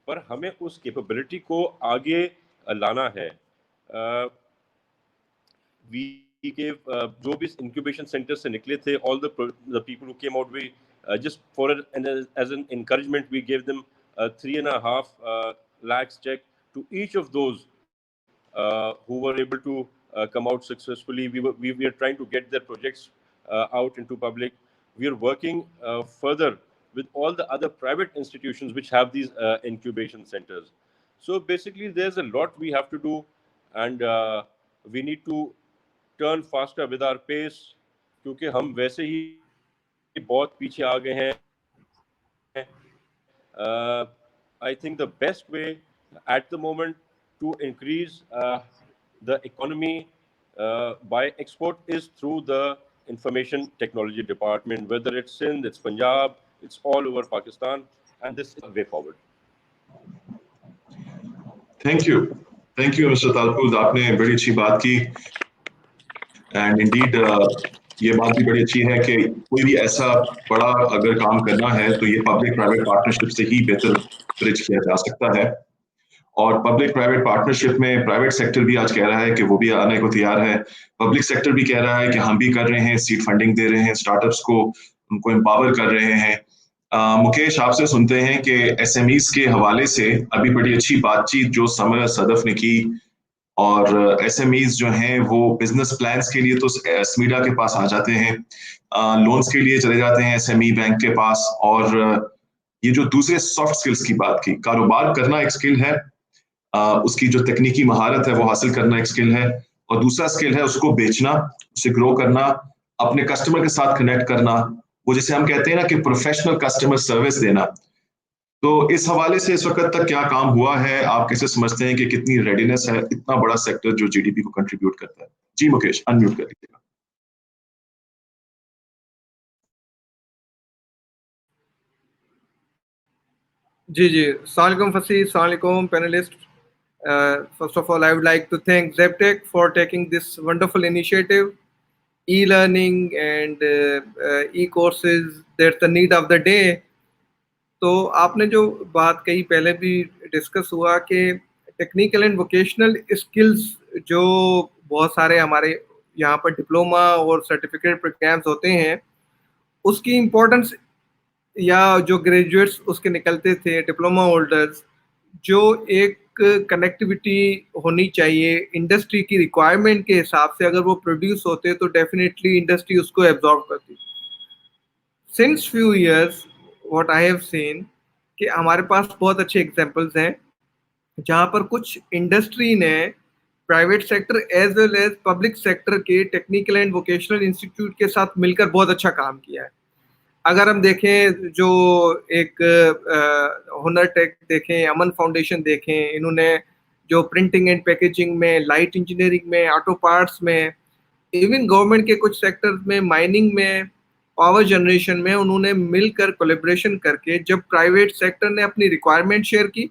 पर हमें उस capability को आगे लाना है। We gave जो भी incubation centers से निकले थे, all the people who came out, we just for as an encouragement we gave them 3.5 lakhs check to each of those who were able to come out successfully. We are trying to get their projects out into public. We are working further with all the other private institutions which have these incubation centers. So basically there's a lot we have to do, and we need to turn faster with our pace, क्योंकि हम वैसे ही बहुत पीछे आ गए हैं। I think the best way at the moment to increase the economy by export is through the information technology department, whether it's Sindh, it's Punjab, it's all over Pakistan, and this is the way forward. Thank you, Mr. Talpuz. आपने बड़ी अच्छी बात की, and indeed ये बात भी बड़ी अच्छी है कि कोई भी ऐसा बड़ा अगर काम करना है तो ये पब्लिक प्राइवेट पार्टनरशिप से ही बेहतर ब्रिज किया जा सकता है। और पब्लिक प्राइवेट पार्टनरशिप में प्राइवेट सेक्टर भी आज कह रहा है कि वो भी आने को तैयार है, पब्लिक सेक्टर भी कह रहा है कि हम भी कर रहे हैं, सीड फंडिंग दे रहे हैं, स्टार्टअप्स को उनको एम्पावर कर रहे हैं। मुकेश, आपसे सुनते हैं कि SMEs के हवाले से अभी बड़ी अच्छी बातचीत जो समर सदफ ने की, और SMEs जो हैं वो बिजनेस प्लान्स के लिए तो SMEDA के पास आ जाते हैं, लोन्स के लिए चले जाते हैं SME बैंक के पास। और ये जो दूसरे सॉफ्ट स्किल्स की बात की, कारोबार करना एक स्किल है, उसकी जो तकनीकी महारत है वो हासिल करना एक स्किल है, और दूसरा स्किल है उसको बेचना, उसे ग्रो करना, अपने कस्टमर के साथ कनेक्ट करना, वो जिसे हम कहते हैं ना कि प्रोफेशनल कस्टमर सर्विस देना। तो इस हवाले से इस वक्त तक क्या काम हुआ है, आप कैसे समझते हैं कि कितनी रेडीनेस है इतना बड़ा सेक्टर जो जीडीपी को कंट्रीब्यूट करता है? जी मुकेश, अनम्यूट कर लीजिएगा। जी जी, अस्सलाम वालेकुम फसी, अस्सलाम वालेकुम panelist. First of all, I would like to thank ZepTech for taking this wonderful initiative. E-learning and e-courses, that's the need of the day. तो आपने जो बात कही पहले भी डिस्कस हुआ कि टेक्निकल एंड वोकेशनल स्किल्स जो बहुत सारे हमारे यहाँ पर डिप्लोमा और सर्टिफिकेट प्रोग्राम्स होते हैं, उसकी इम्पोर्टेंस या जो ग्रेजुएट्स उसके निकलते थे डिप्लोमा होल्डर्स, जो एक कनेक्टिविटी होनी चाहिए इंडस्ट्री की रिक्वायरमेंट के हिसाब से, अगर वो प्रोड्यूस होते तो डेफिनेटली इंडस्ट्री उसको एब्जॉर्ब करती. Since few years what I have seen कि हमारे पास बहुत अच्छे एग्जांपल्स हैं जहां पर कुछ इंडस्ट्री ने private sector as well as public sector के टेक्निकल एंड वोकेशनल इंस्टीट्यूट के साथ मिलकर बहुत अच्छा काम किया है. अगर हम देखें जो एक हुनर टेक देखें, अमन फाउंडेशन देखें, इन्होंने जो प्रिंटिंग एंड पैकेजिंग में, लाइट इंजीनियरिंग में, ऑटो पार्ट्स में, इवन गवर्नमेंट के कुछ सेक्टर्स में, माइनिंग में, पावर जनरेशन में, उन्होंने मिलकर कोलैबोरेशन करके जब प्राइवेट सेक्टर ने अपनी रिक्वायरमेंट शेयर की,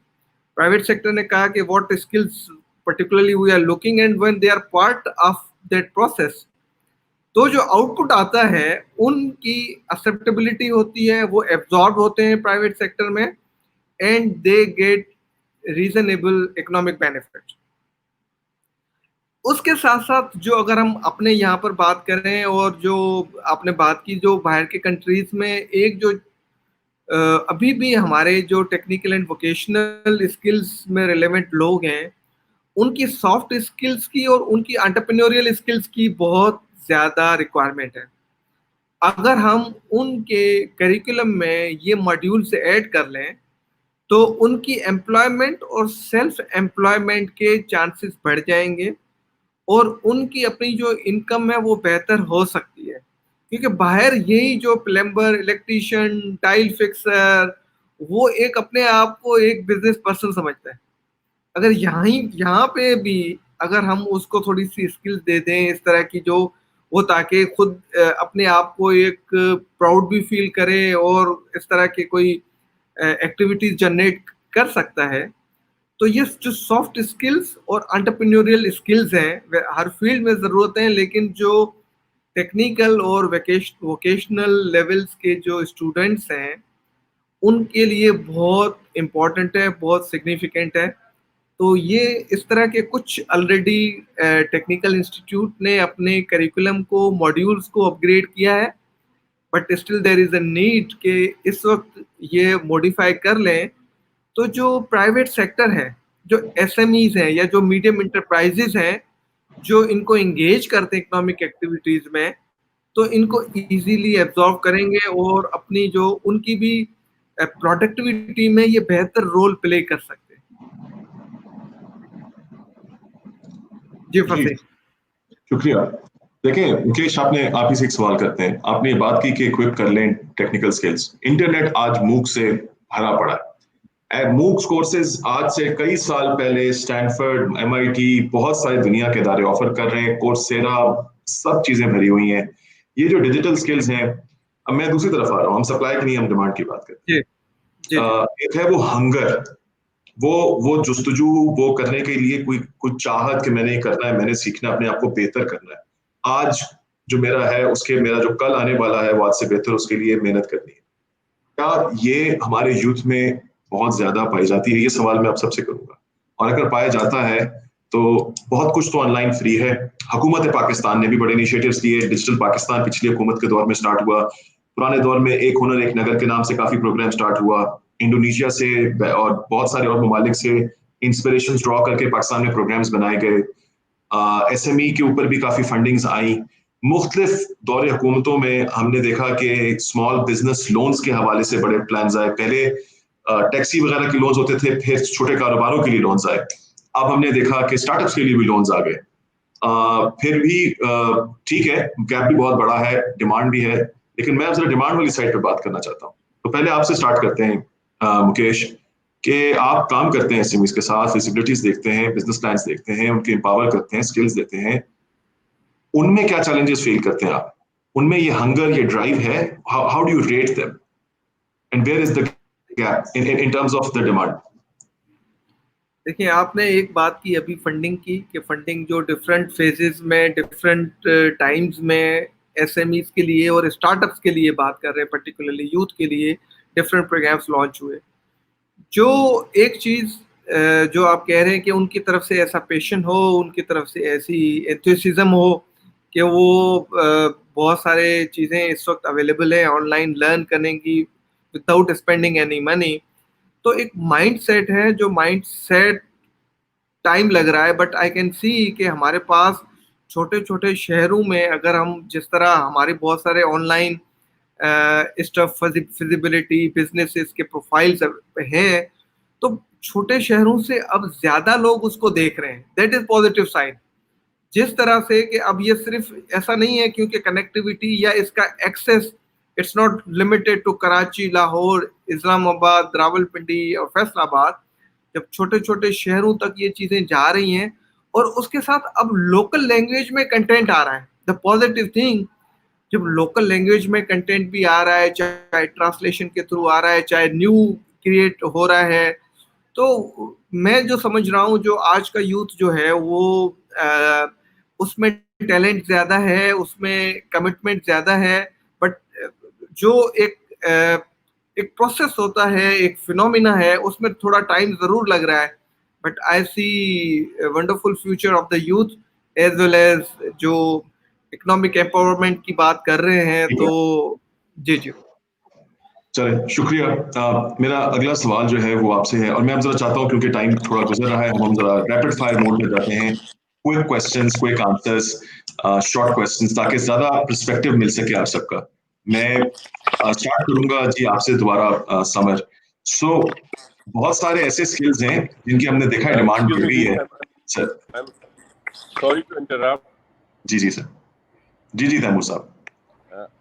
प्राइवेट सेक्टर ने कहा कि what skills particularly we are looking, and when they are part of that process, तो जो आउटपुट आता है उनकी एक्सेप्टेबिलिटी होती है, वो एब्जॉर्ब होते हैं प्राइवेट सेक्टर में, and they get reasonable economic benefit. उसके साथ साथ जो अगर हम अपने यहाँ पर बात करें और जो आपने बात की जो बाहर के कंट्रीज में, एक जो अभी भी हमारे जो टेक्निकल एंड वोकेशनल स्किल्स में रिलेवेंट लोग हैं, उनकी सॉफ्ट स्किल्स की और उनकी एंटरप्रेन्योरियल स्किल्स की बहुत ज़्यादा रिक्वायरमेंट है. अगर हम उनके करिकुलम में ये मॉड्यूल्स ऐड कर लें तो उनकी एम्प्लॉयमेंट और सेल्फ एम्प्लॉयमेंट के चांसेस बढ़ जाएंगे और उनकी अपनी जो इनकम है वो बेहतर हो सकती है. क्योंकि बाहर यही जो प्लम्बर, इलेक्ट्रीशियन, टाइल फिक्सर, वो एक अपने आप को एक बिजनेस पर्सन समझता है. अगर यहाँ पे भी अगर हम उसको थोड़ी सी स्किल्स दे दें इस तरह की जो वो, ताकि खुद अपने आप को एक प्राउड भी फील करे और इस तरह के कोई एक्टिविटीज जनरेट कर सकता है, तो ये जो सॉफ्ट स्किल्स और एंटरप्रेन्योरियल स्किल्स हैं हर फील्ड में ज़रूरत है, लेकिन जो टेक्निकल और वोकेशनल लेवल्स के जो स्टूडेंट्स हैं उनके लिए बहुत इम्पॉर्टेंट है, बहुत सिग्निफिकेंट है. तो ये इस तरह के कुछ ऑलरेडी टेक्निकल इंस्टीट्यूट ने अपने करिकुलम को, मॉड्यूल्स को अपग्रेड किया है, but still there is a need कि इस वक्त ये मॉडिफाई कर लें. तो जो प्राइवेट सेक्टर है, जो एसएमईज हैं या जो मीडियम इंटरप्राइजेज हैं, जो इनको इंगेज करते हैं इकोनॉमिक एक्टिविटीज़ में, तो इनको इजीली एब्जॉर्ब करेंगे और अपनी जो उनकी भी प्रोडक्टिविटी में ये बेहतर रोल प्ले कर सकते हैं. जी फसी, शुक्रिया. देखिए मुकेश, आप ही से एक सवाल करते हैं. आपने ये बात की कि इक्विप कर लें टेक्निकल स्किल्स. इंटरनेट आज मूक से भरा पड़ा है. मूक्स कोर्सेज आज से कई साल पहले स्टैनफोर्ड, MIT, बहुत सारे दुनिया के इदारे ऑफर कर रहे हैं. कोर्सेरा, सब चीजें भरी हुई हैं. ये जो डिजिटल स्किल्स हैं, अब मैं दूसरी तरफ आ रहा हूँ, हम सप्लाई की नहीं, हम डिमांड की बात करते हैं. एक है वो हंगर, वो जुस्तजू, वो करने के लिए कुछ चाहत कि मैंने करना है, मैंने सीखना है, अपने आप को बेहतर करना है. आज जो मेरा है उसके मेरा जो कल आने वाला है वो आज से बेहतर, उसके लिए मेहनत करनी है. क्या ये हमारे यूथ में बहुत ज्यादा पाई जाती है? ये सवाल मैं आप सबसे करूंगा. और अगर पाया जाता है तो बहुत कुछ तो ऑनलाइन फ्री है. हुकूमत पाकिस्तान ने भी बड़े इनिशिएटिव्स लिए. डिजिटल पाकिस्तान पिछली हुकूमत के दौर में स्टार्ट हुआ. पुराने दौर में एक हुनर एक नगर के नाम से काफी प्रोग्राम स्टार्ट हुआ. इंडोनेशिया से और बहुत सारे और ममालिक से इंस्पिरेशन ड्रॉ करके पाकिस्तान में प्रोग्राम्स बनाए गए. SME के ऊपर भी काफी फंडिंग्स आई. मुख्तलिफ दौरे हुकूमतों में हमने देखा कि स्मॉल बिजनेस लोन्स के हवाले से बड़े प्लान्स आए. पहले टैक्सी वगैरह के लोन्स होते थे, फिर छोटे कारोबारों के लिए लोन्स आए. अब हमने देखा कि स्टार्टअप्स के लिए भी लोन्स आ गए. फिर भी ठीक है, गैप भी बहुत बड़ा है, डिमांड भी है, लेकिन मैं अब जरा डिमांड वाली साइड पे बात करना चाहता हूँ. तो पहले आपसे स्टार्ट करते हैं मुकेश, कि आप काम करते हैं एसएमईज के साथ, फिजिबिलिटीज देखते हैं, बिजनेस प्लान्स देखते हैं, उनके एम्पावर करते हैं, स्किल्स देते हैं, उनमें क्या चैलेंजेस फील करते हैं आप? उनमें ये हंगर, ये ड्राइव है, how do you rate them and where is the gap in terms of the demand? देखिए, आपने एक बात की अभी फंडिंग की, कि फंडिंग जो डिफरेंट फेजेस में, डिफरेंट टाइम्स में एसएमईज के लिए और स्टार्टअप्स के लिए बात कर रहे हैं, पर्टिकुलरली यूथ के लिए डिफरेंट प्रोग्राम्स लॉन्च हुए। जो एक चीज़ जो आप कह रहे हैं कि उनकी तरफ से ऐसा पैशन हो, उनकी तरफ से ऐसी एंथुसिज्म हो कि वो बहुत सारे चीज़ें इस वक्त अवेलेबल है ऑनलाइन लर्न करने की विदाउट स्पेंडिंग एनी मनी, तो एक माइंड सेट है, जो माइंड सेट टाइम लग रहा है, बट आई कैन सी कि हमारे पास छोटे छोटे शहरों में, अगर हम जिस तरह हमारे बहुत सारे ऑनलाइन स्टफ फिजिबिलिटी बिजनेसेस के प्रोफाइल्स हैं, तो छोटे शहरों से अब ज्यादा लोग उसको देख रहे हैं। That is positive sign. जिस तरह से कि अब ये सिर्फ ऐसा नहीं है क्योंकि कनेक्टिविटी या इसका access it's not limited to Karachi, Lahore, Islamabad, Rawalpindi और फैसलाबाद। जब छोटे छोटे शहरों तक ये चीजें जा रही हैं और उसके साथ अब लोकल लैंग्वेज में कंटेंट आ रहा है, द पॉजिटिव थिंग, जब लोकल लैंग्वेज में कंटेंट भी आ रहा है, चाहे ट्रांसलेशन के थ्रू आ रहा है, चाहे न्यू क्रिएट हो रहा है, तो मैं जो समझ रहा हूँ, जो आज का यूथ जो है वो उसमें टैलेंट ज्यादा है, उसमें कमिटमेंट ज्यादा है, बट जो एक प्रोसेस होता है, एक फिनोमिना है, उसमें थोड़ा टाइम जरूर लग रहा है। But I see wonderful future of the youth as well as जो इकोनॉमिक एम्पावरमेंट की बात कर रहे हैं। तो जी जी चले, शुक्रिया। मेरा अगला सवाल जो है वो आपसे है, और मैं अब जरा चाहता हूँ, क्योंकि टाइम थोड़ा गुजर रहा है, हम जरा रैपिड फायर मोड में जाते हैं, quick questions, quick answers, short questions, ताकि ज्यादा पर्सपेक्टिव मिल सके आप सबका। मैं स्टार्ट करूंगा जी आपसे दोबारा, समर। सो बहुत सारे ऐसे स्किल्स हैं जिनकी हमने देखा है डिमांड बढ़ गई है सर। Sorry to interrupt. जी सर। जी तैमूर साहब।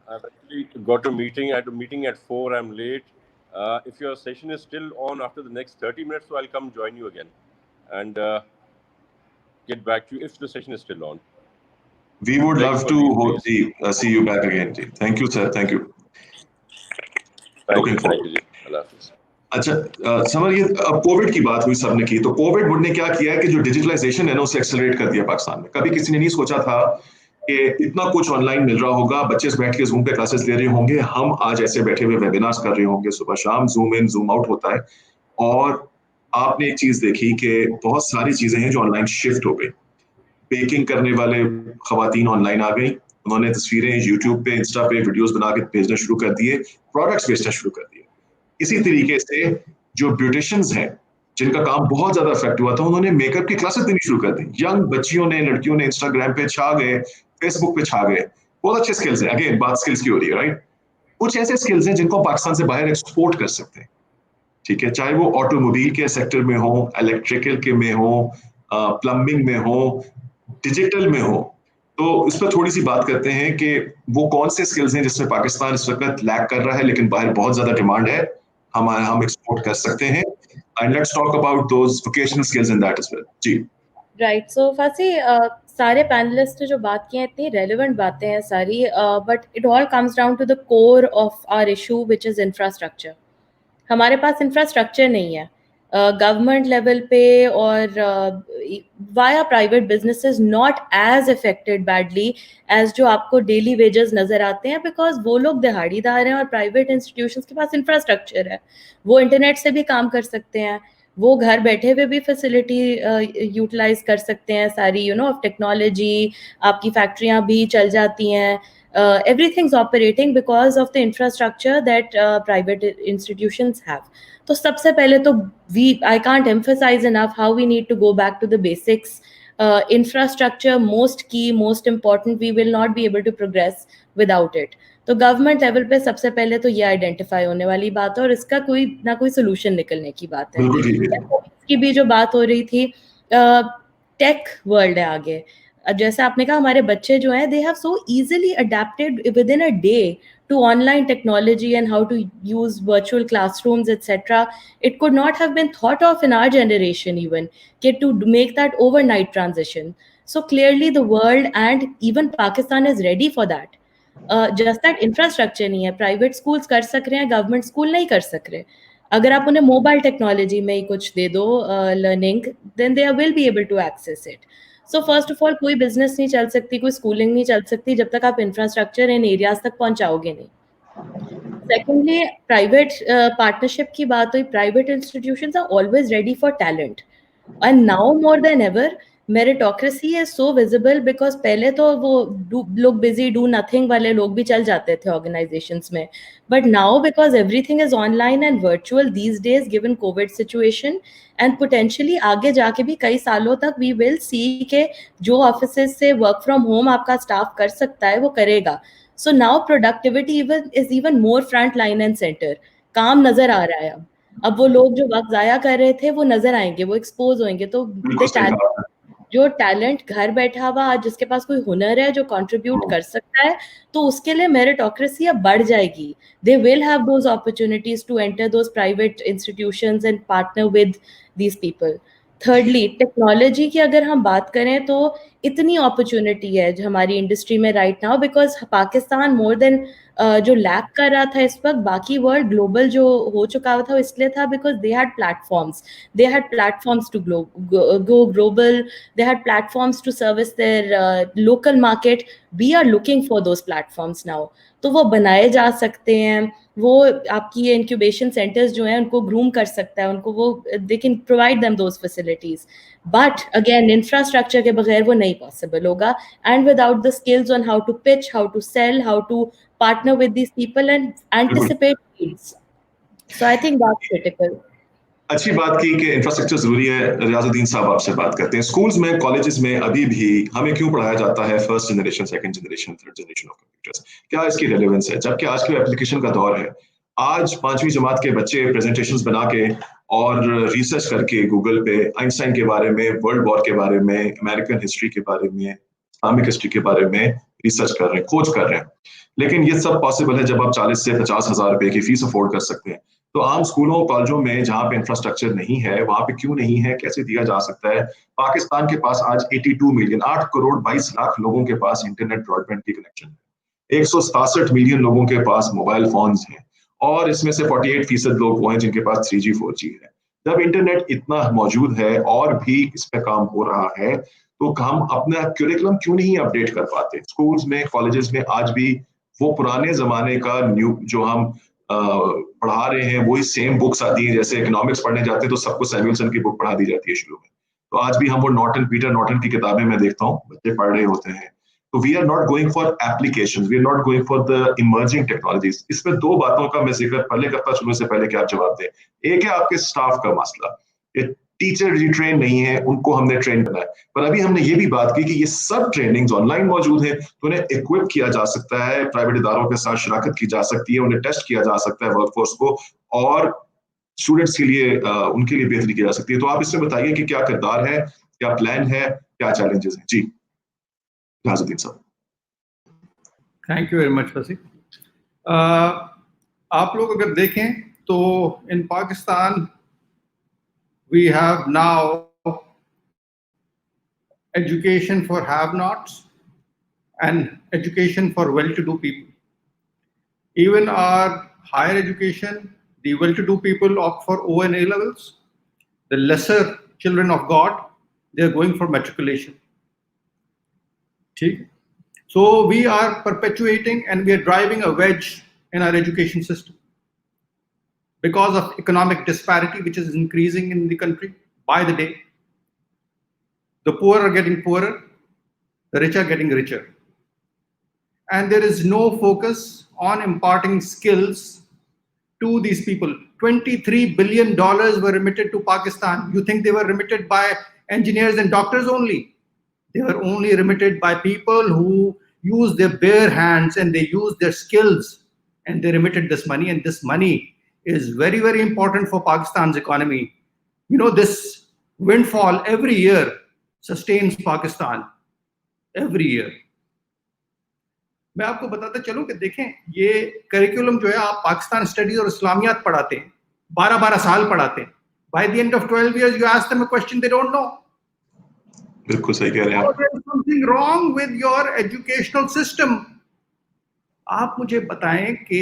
I've actually got a meeting. I had a meeting at 4. I'm late. If your session is still on after the next 30 minutes, so I'll come join you again and get back to you if the session is still on. We would love to see you back again. Ji. Thank you, sir. Thank you. Thank you. Allah Hafiz. अच्छा summer, ये अब Covid की बात हुई, सबने की, तो Covid ने क्या किया है कि जो डिजिटलाइजेशन है ना, उसे एक्सेलरेट कर दिया पाकिस्तान में। कभी किसी ने नहीं सोचा था कि इतना कुछ ऑनलाइन मिल रहा होगा, बच्चे बैठ के जूम पे क्लासेस ले रहे होंगे, हम आज ऐसे बैठे हुए वेबिनार्स कर रहे होंगे, सुबह शाम जूम इन जूम आउट होता है। और आपने एक चीज देखी कि बहुत सारी चीजें हैं जो ऑनलाइन शिफ्ट हो गई। बेकिंग करने वाले खवातीन ऑनलाइन आ गई, उन्होंने तस्वीरें यूट्यूब पे, इंस्टा पे वीडियोस बना के भेजना शुरू कर दिए, प्रोडक्ट्स बेचना शुरू कर दिए। इसी तरीके से जो ब्यूटिशियंस हैं, जिनका काम बहुत ज्यादा इफेक्ट हुआ था, उन्होंने मेकअप की क्लासेस देनी शुरू कर दी। यंग बच्चियों ने, लड़कियों ने इंस्टाग्राम पे छा गए, फेसबुक पे छा गए। बहुत अच्छे स्किल्स हैं, अगेन बात स्किल्स की हो रही है, राइट? कुछ ऐसे स्किल्स हैं जिनको पाकिस्तान से बाहर एक्सपोर्ट कर सकते हैं, ठीक है, चाहे वो ऑटोमोबाइल के सेक्टर में हो, इलेक्ट्रिकल के में हो, प्लम्बिंग में हो, डिजिटल में हो। तो इस पर थोड़ी सी बात करते हैं कि वो कौन से स्किल्स हैं जिसमें पाकिस्तान इस वक्त लैक कर रहा है, लेकिन बाहर बहुत ज्यादा डिमांड है, हम एक्सपोर्ट कर सकते हैं। And let's talk about those vocational skills in that as well. जी राइट। सो फसी, सारे पैनलिस्ट ने जो बात की है इतनी रेलेवेंट बातें हैं सारी, but it all comes down to the core of our issue which is infrastructure. हमारे पास इंफ्रास्ट्रक्चर नहीं है गवर्नमेंट लेवल पे, और via private businesses not as affected badly as जो आपको डेली वेजेस नजर आते हैं, बिकॉज वो लोग दिहाड़ीदार हैं और प्राइवेट इंस्टीट्यूशंस के पास इंफ्रास्ट्रक्चर है, वो इंटरनेट से भी काम कर सकते हैं, वो घर बैठे हुए भी फैसिलिटी यूटिलाइज कर सकते हैं सारी, ऑफ टेक्नोलॉजी, आपकी फैक्ट्रियां भी चल जाती हैं, everything's operating because of the infrastructure that private institutions have. तो सबसे पहले तो I can't emphasize enough how we need to go back to the basics. Infrastructure, most key, most important. We will not be able to progress without it. तो government level पे सबसे पहले तो ये आइडेंटिफाई होने वाली बात है, और इसका कोई ना कोई सोल्यूशन निकलने की बात है। इसकी भी जो बात हो रही थी, टेक वर्ल्ड है आगे। अब जैसे आपने कहा, हमारे बच्चे जो हैं, they have so easily adapted with in a day to online technology and how to use virtual classrooms, etc. It could not have been thought of in our generation even, to make that overnight transition. So clearly the world and even Pakistan is ready for that. Just that infrastructure नहीं है. Private schools कर सक रहे हैं, government school नहीं कर सक रहे. अगर आप उन्हें मोबाइल टेक्नोलॉजी में ही कुछ दे दो learning, then they will be able to access it. So first of all कोई बिजनेस नहीं चल सकती, कोई स्कूलिंग नहीं चल सकती जब तक आप इंफ्रास्ट्रक्चर इन एरियाज तक पहुंचाओगे नहीं. सेकेंडली, प्राइवेट पार्टनरशिप की बात हुई. Private institutions are always ready for talent, and now more than ever meritocracy is so visible, because पहले तो वो लोग बिजी डू नथिंग वाले लोग भी चल जाते थे ऑर्गेनाइजेशंस में, but now because everything is online and virtual these days given Covid situation, and potentially आगे जाके भी कई सालों तक वी विल सी के जो ऑफिसेज से वर्क फ्रॉम होम आपका स्टाफ कर सकता है वो करेगा. So now productivity is even more front line and centre. काम नजर आ रहा है. अब वो लोग जो वक्त जाया कर रहे थे वो नजर आएंगे, वो एक्सपोज होंगे. तो जो टैलेंट घर बैठा हुआ आज जिसके पास कोई हुनर है जो कंट्रीब्यूट कर सकता है, तो उसके लिए मेरिटोक्रेसी अब बढ़ जाएगी. They will have those opportunities to enter those private institutions and partner with these people. Thirdly, technology की अगर हम बात करें तो इतनी अपॉर्चुनिटी है जो हमारी इंडस्ट्री में right now, because Pakistan more than जो लैक कर रहा था इस वक्त, बाकी वर्ल्ड ग्लोबल जो हो चुका था इसलिए था because they had platforms to go global, they had platforms to service their local market. We are looking for those platforms now. तो वो बनाए जा सकते हैं, वो आपकी ये इंक्यूबेशन सेंटर्स जो हैं उनको ग्रूम कर सकता है, उनको वो they can provide them those facilities. But again infrastructure के बगैर वो नहीं पॉसिबल होगा, and without the skills on how to pitch, how to sell, how to partner with these people and anticipate needs. So I think that's critical. अच्छी बात की कि infrastructure जरूरी है. रियाजुद्दीन साहब आपसे बात करते हैं. स्कूल्स में, कॉलेजेस में अभी भी हमें क्यों पढ़ाया जाता है first generation, second generation, third generation of computers? क्या इसकी रेलेवेंस है जबकि आज के एप्लीकेशन का दौर है? आज 5वीं जमात के बच्चे प्रेजेंटेशंस बना के और रिसर्च करके गूगल पे आइंस्टाइन के बारे में, वर्ल्ड वॉर के बारे में, अमेरिकन हिस्ट्री के बारे में, इस्लामिक हिस्ट्री के बारे में रिसर्च कर रहे हैं, खोज कर रहे हैं. लेकिन ये सब पॉसिबल है जब आप 40 से 50 हजार रुपए की फीस अफोर्ड कर सकते हैं. तो आम स्कूलों कॉलेजों में जहां पे इंफ्रास्ट्रक्चर नहीं है वहां पे क्यों नहीं है, कैसे दिया जा सकता है? पाकिस्तान के पास आज 82 मिलियन, 8 करोड़ 22 लाख लोगों के पास इंटरनेट ब्रॉडबैंड की कनेक्शन है. 167 मिलियन लोगों के पास मोबाइल फोन्स हैं, और इसमें से 48% लोग वो हैं जिनके पास 3G 4G है. जब इंटरनेट इतना मौजूद है और भी इस पे काम हो रहा है, तो हम अपना क्यूरिकुलम क्यों नहीं अपडेट कर पाते? स्कूल्स में, कॉलेजेस में आज भी वो पुराने जमाने का न्यू जो हम पढ़ा रहे हैं वही सेम बुक्स आती हैं. जैसे इकोनॉमिक्स पढ़ने जाते हैं तो सबको सैमुअलसन की बुक पढ़ा दी जाती है शुरू में, तो आज भी हम वो नॉर्टन, पीटर नॉर्टन की किताबें मैं देखता हूँ बच्चे पढ़ रहे होते हैं. तो we are not going for applications, we are not going for the emerging technologies. इसमें दो बातों का मैं जिक्र पहले करता शुरू से पहले कि आप जवाब दें. एक है आपके स्टाफ का मसला. टीचर रिट्रेन नहीं है, उनको हमने ट्रेन करना है. पर अभी हमने ये भी बात की कि ये सब ट्रेनिंग्स ऑनलाइन मौजूद है, तो उन्हें इक्विप किया जा सकता है, प्राइवेट इदारों के साथ शराकत की जा सकती है, उन्हें टेस्ट किया जा सकता है वर्कफोर्स को, और स्टूडेंट्स के लिए उनके लिए बेहतरी की जा सकती है. तो आप इसमें बताइए कि क्या किरदार है, क्या प्लान है, क्या चैलेंजेस हैं? जी रियाजुद्दीन साहब. थैंक यू वेरी मच फसी. आप लोग अगर देखें तो इन Pakistan we have now education for have-nots and education for well-to-do people. Even our higher education, the well-to-do people opt for O and A levels. The lesser children of God, they are going for matriculation. So we are perpetuating and we are driving a wedge in our education system, because of economic disparity, which is increasing in the country by the day. The poor are getting poorer, the rich are getting richer. And there is no focus on imparting skills to these people. $23 billion were remitted to Pakistan. You think they were remitted by engineers and doctors only? They were only remitted by people who use their bare hands and they use their skills, and they remitted this money, and this money is very, very important for Pakistan's economy. You know, this windfall every year sustains Pakistan, every year. मैं आपको बताता चलूं कि देखें ये curriculum जो है आप पाकिस्तान स्टडीज और इस्लामियात पढ़ाते हैं, 12-12 साल पढ़ाते हैं. By the end of 12 years, you ask them a question they don't know. बिल्कुल सही कह रहे हैं So आप. there is something wrong with your educational system. आप मुझे बताएं कि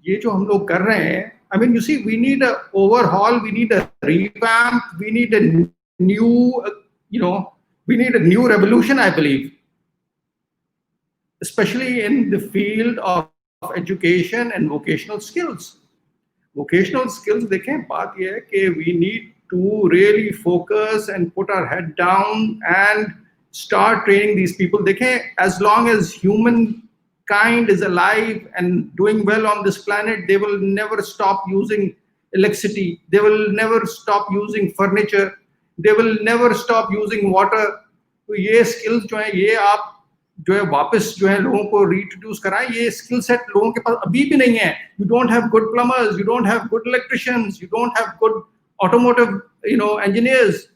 ये जो हम लोग कर रहे हैं, I mean, you see, we need a overhaul, we need a revamp, we need a new, we need a new revolution, I believe, especially in the field of education and vocational skills. Vocational skills, देखें बात ये है कि we need to really focus and put our head down and start training these people. देखें, as long as humankind is alive and doing well on this planet, they will never stop using electricity. They will never stop using furniture. They will never stop using water. तो ये skills जो है ये आप जो है वापस जो है लोगों को reintroduce कराएं. ये skill set लोगों के पास अभी भी नहीं है. You don't have good plumbers, you don't have good electricians, you don't have good automotive engineers.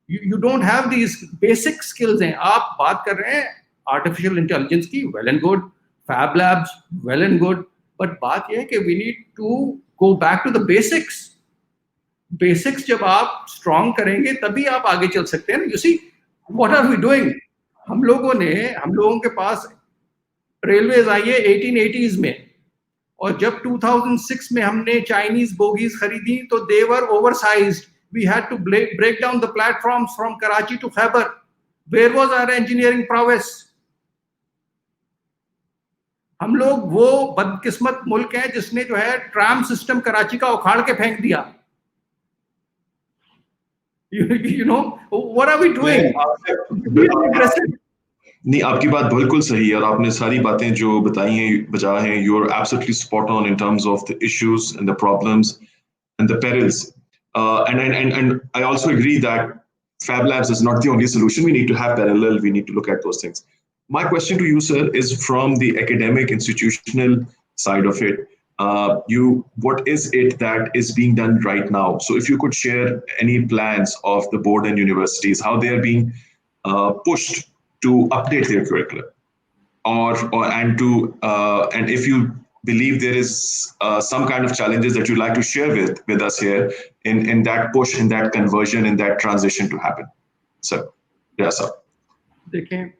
You don't have these basic skills हैं. आप बात कर रहे हैं artificial intelligence की, well and good, fab labs, well and good, but बात ये है कि we need to go back to the basics. Basics जब आप strong करेंगे तभी आप आगे चल सकते हैं. You see, what are we doing? हम लोगों के पास रेलवेज आई है 1880s में, और जब 2006 में हमने चाइनीज बोगीज खरीदी तो they were oversized. We had to break down the platforms from Karachi to Khyber. Where was our engineering prowess? हम लोग वो बदकिस्मत मुल्क है जिसने जो है ट्राम सिस्टम कराची का उखाड़ के फेंक दिया. What are we doing? नहीं, आपकी बात बिल्कुल सही है और आपने सारी बातें जो बताई हैं बजा हैं. You are absolutely spot on in terms of the issues and the problems and the perils. And I also agree that Fab Labs is not the only solution. We need to have parallel. We need to look at those things. My question to you, sir, is from the academic institutional side of it. What is it that is being done right now? So if you could share any plans of the board and universities, how they are being pushed to update their curriculum, and if you believe there is some kind of challenges that you'd like to share with us here in that push, in that conversion, in that transition to happen. Sir, yes, sir. देखें,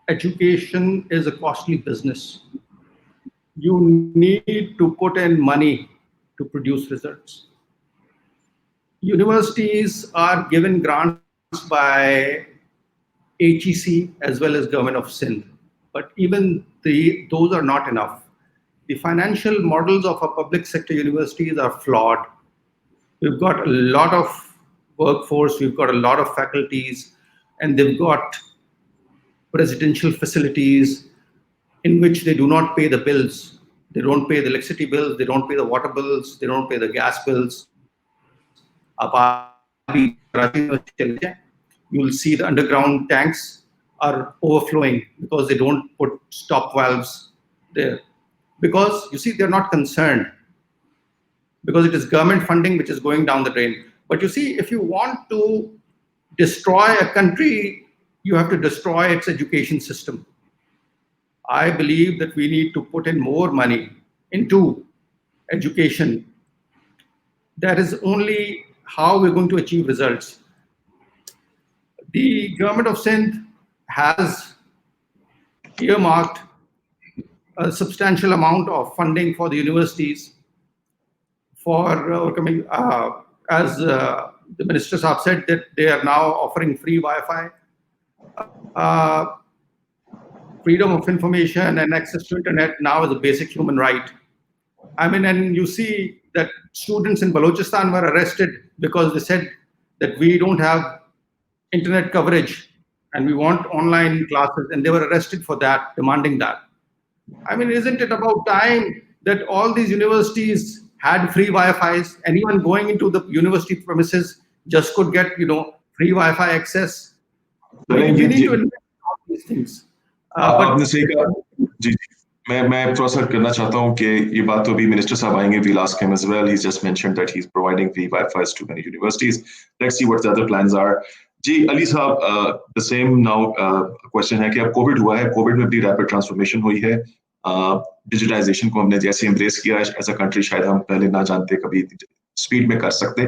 education is a costly business. You need to put in money to produce results. Universities are given grants by HEC as well as Government of Sindh, but even those are not enough. The financial models of our public sector universities are flawed. We've got a lot of workforce, we've got a lot of faculties, and they've got residential facilities in which they do not pay the bills. They don't pay the electricity bills, they don't pay the water bills, they don't pay the gas bills. You will see the underground tanks are overflowing because they don't put stop valves there. Because, you see, they're not concerned. Because it is government funding which is going down the drain. But you see, if you want to destroy a country, you have to destroy its education system. I believe that we need to put in more money into education. That is only how we're going to achieve results. The Government of Sindh has earmarked a substantial amount of funding for the universities for as the Minister Saab said that they are now offering free Wi-Fi. Freedom of information and access to internet now is a basic human right. I mean, and you see that students in Balochistan were arrested because they said that we don't have internet coverage and we want online classes, and they were arrested for that, demanding that. I mean, isn't it about time that all these universities had free Wi-Fi's? Anyone going into the university premises just could get, free Wi-Fi access. We need to invest in all these things. आपने सही कहा जी. मैं थोड़ा सा करना चाहता हूँ कि ये बात तो अभी मिनिस्टर साहब आएंगे. We'll ask him as well. He's just mentioned that he's providing free Wi-Fi to many universities. Let's see what the other plans are. जी अली साहब, द सेम नाउ क्वेश्चन है कि अब कोविड हुआ है, कोविड में भी रैपिड ट्रांसफॉर्मेशन हुई है, डिजिटाइजेशन को हमने जैसे एम्ब्रेस किया एज अ कंट्री, शायद हम पहले ना जानते कभी स्पीड में कर सकते।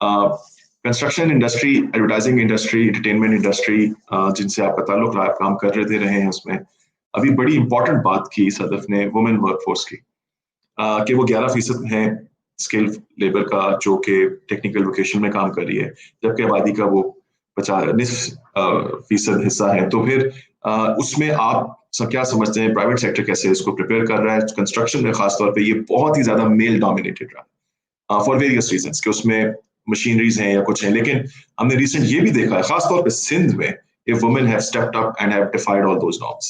Construction industry, advertising industry, entertainment industry, जिनसे आपका ताल्लुक रहा, काम कर रहे हैं उसमें अभी बड़ी इंपॉर्टेंट बात की सदफ ने वुमेन वर्कफोर्स की, कि वो 11% है स्किल लेबर का जो कि टेक्निकल वोकेशन में काम कर रही है, जबकि आबादी का वो 50% हिस्सा है। तो फिर उसमें आप सब क्या समझते हैं, प्राइवेट सेक्टर कैसे इसको प्रिपेयर कर रहा है? कंस्ट्रक्शन में खासतौर पे ये बहुत ही ज्यादा मेल डोमिनेटेड रहा फॉर वेरियस रीजंस, कि उसमें मशीनरीज हैं या कुछ है, लेकिन हमने रिसेंट ये भी देखा है खासतौर पे सिंध में, if women have stepped up and have defied all those norms,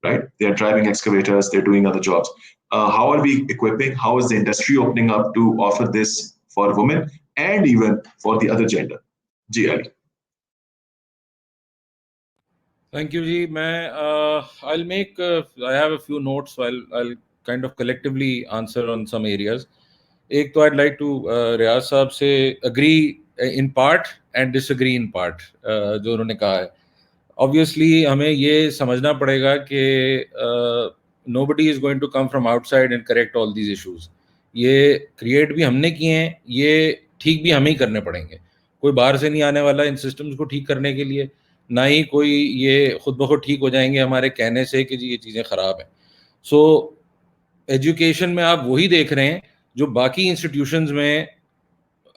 right? They are driving excavators, they're doing other jobs. How are we equipping? How is the industry opening up to offer this for women and even for the other gender? Ji Ali. Thank you, Ji. I'll make, I have a few notes, so I'll kind of collectively answer on some areas. एक तो I'd like to रियाज साहब से agree in part and disagree in part, जो उन्होंने कहा है। Obviously हमें ये समझना पड़ेगा कि nobody is going to come from outside and correct all these issues. ये create भी हमने किए हैं, ये ठीक भी हमें ही करने पड़ेंगे। कोई बाहर से नहीं आने वाला इन systems को ठीक करने के लिए, ना ही कोई ये खुद ब खुद ठीक हो जाएंगे हमारे कहने से कि जी ये चीज़ें ख़राब हैं। So एजुकेशन में आप वही देख रहे हैं जो बाकी इंस्टीट्यूशंस में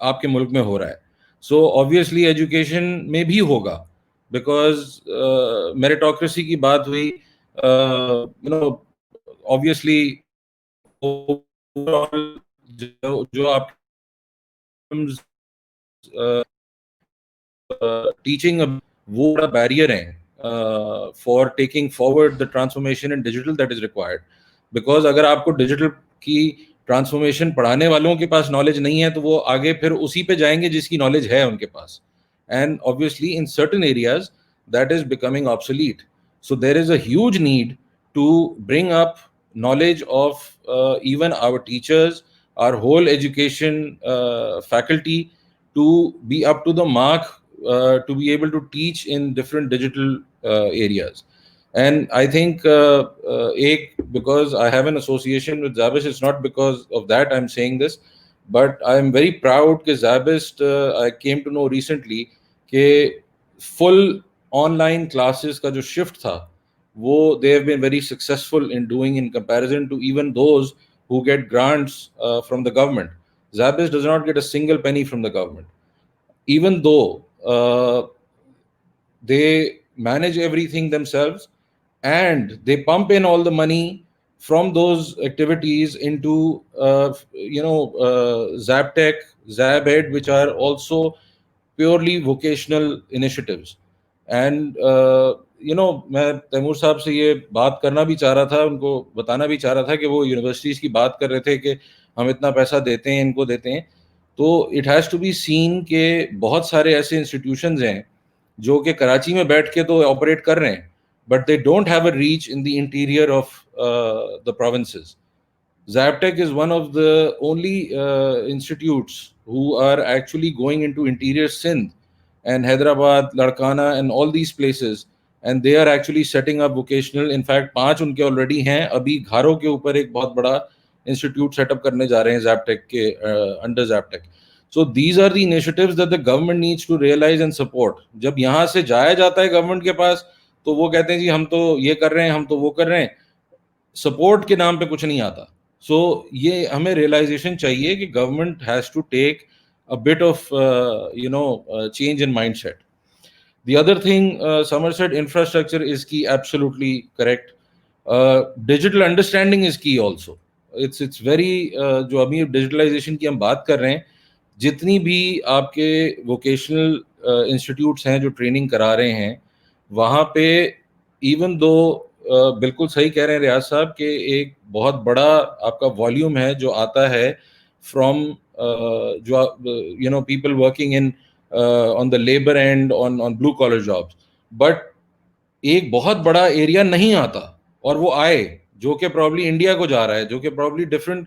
आपके मुल्क में हो रहा है। सो ऑब्वियसली एजुकेशन में भी होगा, बिकॉज मेरिटोक्रेसी की बात हुई, यू नो ऑब्वियसली जो आप टीचिंग वो बड़ा बैरियर है for taking forward the transformation in digital that is required. Because अगर आपको डिजिटल की ट्रांसफॉर्मेशन पढ़ाने वालों के पास नॉलेज नहीं है तो वो आगे फिर उसी पे जाएंगे जिसकी नॉलेज है उनके पास, and obviously in certain areas that is becoming obsolete. So there is a huge need to bring up knowledge of even our teachers, our whole education faculty, to be up to the mark, to be able to teach in different digital areas. And I think because I have an association with Zabist, it's not because of that I'm saying this, but I'm very proud that Zabist, I came to know recently that full online classes का जो shift था वो they have been very successful in doing in comparison to even those who get grants from the government. Zabist does not get a single penny from the government, even though they manage everything themselves and they pump in all the money from those activities into Zaptech, Zabed, which are also purely vocational initiatives. And मैं तैमूर साहब से ये बात करना भी चाह रहा था, उनको बताना भी चाह रहा था कि वो यूनिवर्सिटीज़ की बात कर रहे थे कि हम इतना पैसा देते हैं, इनको देते हैं। तो it has to be seen के बहुत सारे ऐसे इंस्टीट्यूशंस हैं जो कि कराची में बैठ के तो ऑपरेट कर रहे हैं, but they don't have a reach in the interior of the provinces. Zaptec is one of the only institutes who are actually going into interior Sindh and Hyderabad, Larkana and all these places, and they are actually setting up vocational. In fact 5 उनके already हैं, अभी घारों के ऊपर एक बहुत बड़ा institute setup करने जा रहे हैं Zaptec के under Zaptec. So these are the initiatives that the government needs to realize and support. जब यहाँ से जाया जाता है गवर्नमेंट के पास तो वो कहते हैं जी हम तो ये कर रहे हैं, हम तो वो कर रहे हैं, सपोर्ट के नाम पे कुछ नहीं आता। So ये हमें realization चाहिए कि government has to take a bit of change in mindset. The other thing, Somerset infrastructure is key, absolutely correct. Digital understanding is key also. It's very जो अभी digitalization की हम बात कर रहे हैं, जितनी भी आपके vocational institutes हैं जो training करा रहे हैं, वहाँ पे even though बिल्कुल सही कह रहे हैं रियाज साहब कि एक बहुत बड़ा आपका वॉल्यूम है जो आता है फ्रॉम जो people working in on the labour and on blue collar jobs, but एक बहुत बड़ा एरिया नहीं आता और वो आए जो कि प्रॉब्ली इंडिया को जा रहा है, जो कि प्रॉब्ली डिफरेंट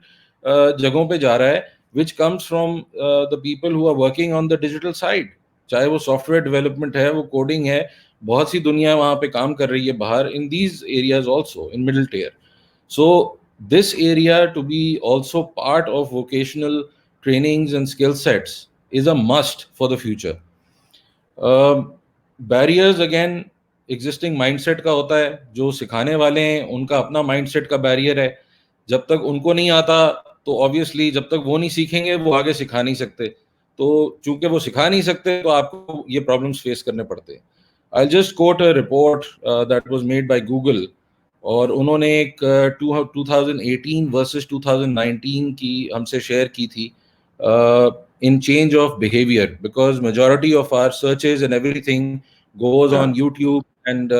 जगहों पे जा रहा है, which comes from the people who are working on the digital side. चाहे वो सॉफ्टवेयर डेवलपमेंट है, वो कोडिंग है, बहुत सी दुनिया वहाँ पे काम कर रही है बाहर in these areas also in middle tier. So this area to be also part of vocational trainings and skill sets is a must for the future. Barriers again existing mindset का होता है, जो सिखाने वाले हैं उनका अपना mindset का barrier है. जब तक उनको नहीं आता तो obviously जब तक वो नहीं सीखेंगे वो आगे सिखा नहीं सकते. तो चूंकि वो सिखा नहीं सकते तो आपको ये problems face करने पड़ते हैं. I'll just quote a report that was made by Google. और उन्होंने एक 2018 वर्सेस 2019 की हमसे शेयर की थी in change of behaviour, because majority of our searches and everything goes on YouTube and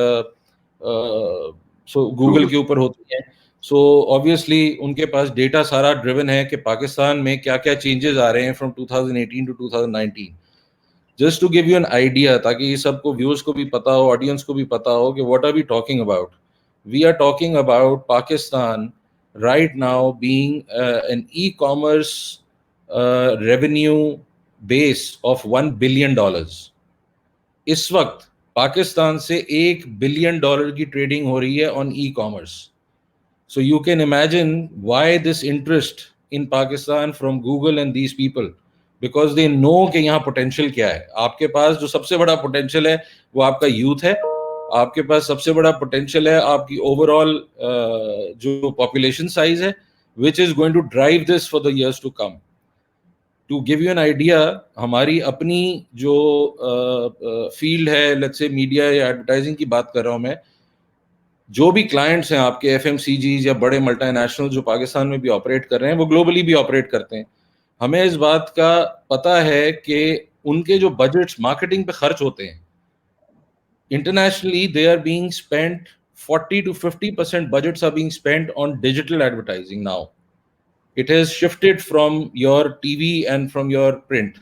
so Google के ऊपर होती है. सो ऑब्वियसली उनके पास डेटा सारा ड्रिवन है कि पाकिस्तान में क्या क्या चेंजेस आ रहे हैं from 2018 to 2019. Just to give you an idea, ताकि ये सबको व्यूअर्स को भी पता हो, ऑडियंस को भी पता हो कि what are we talking about. We are talking about Pakistan right now being an e-commerce revenue base of $1 billion. इस वक्त पाकिस्तान से $1 billion की ट्रेडिंग हो रही है on e-commerce. So you can imagine why this interest in Pakistan from Google and these people, because they know कि यहाँ potential क्या है. आपके पास जो सबसे बड़ा potential है वो आपका youth है. आपके पास सबसे बड़ा पोटेंशियल है आपकी ओवरऑल जो पॉपुलेशन साइज है, which is going to drive this for the years to come. To give you an idea, हमारी अपनी जो फील्ड है, लेट्स से मीडिया या एडवर्टाइजिंग की बात कर रहा हूं मैं, जो भी क्लाइंट्स हैं आपके एफएमसीजीज या बड़े मल्टीनेशनल जो पाकिस्तान में भी ऑपरेट कर रहे हैं, वो ग्लोबली भी ऑपरेट करते हैं. हमें इस बात का पता है कि उनके जो बजट्स मार्केटिंग पे खर्च होते हैं, internationally they are being spent 40 to 50% budgets are being spent on digital advertising now. It has shifted from your TV and from your print.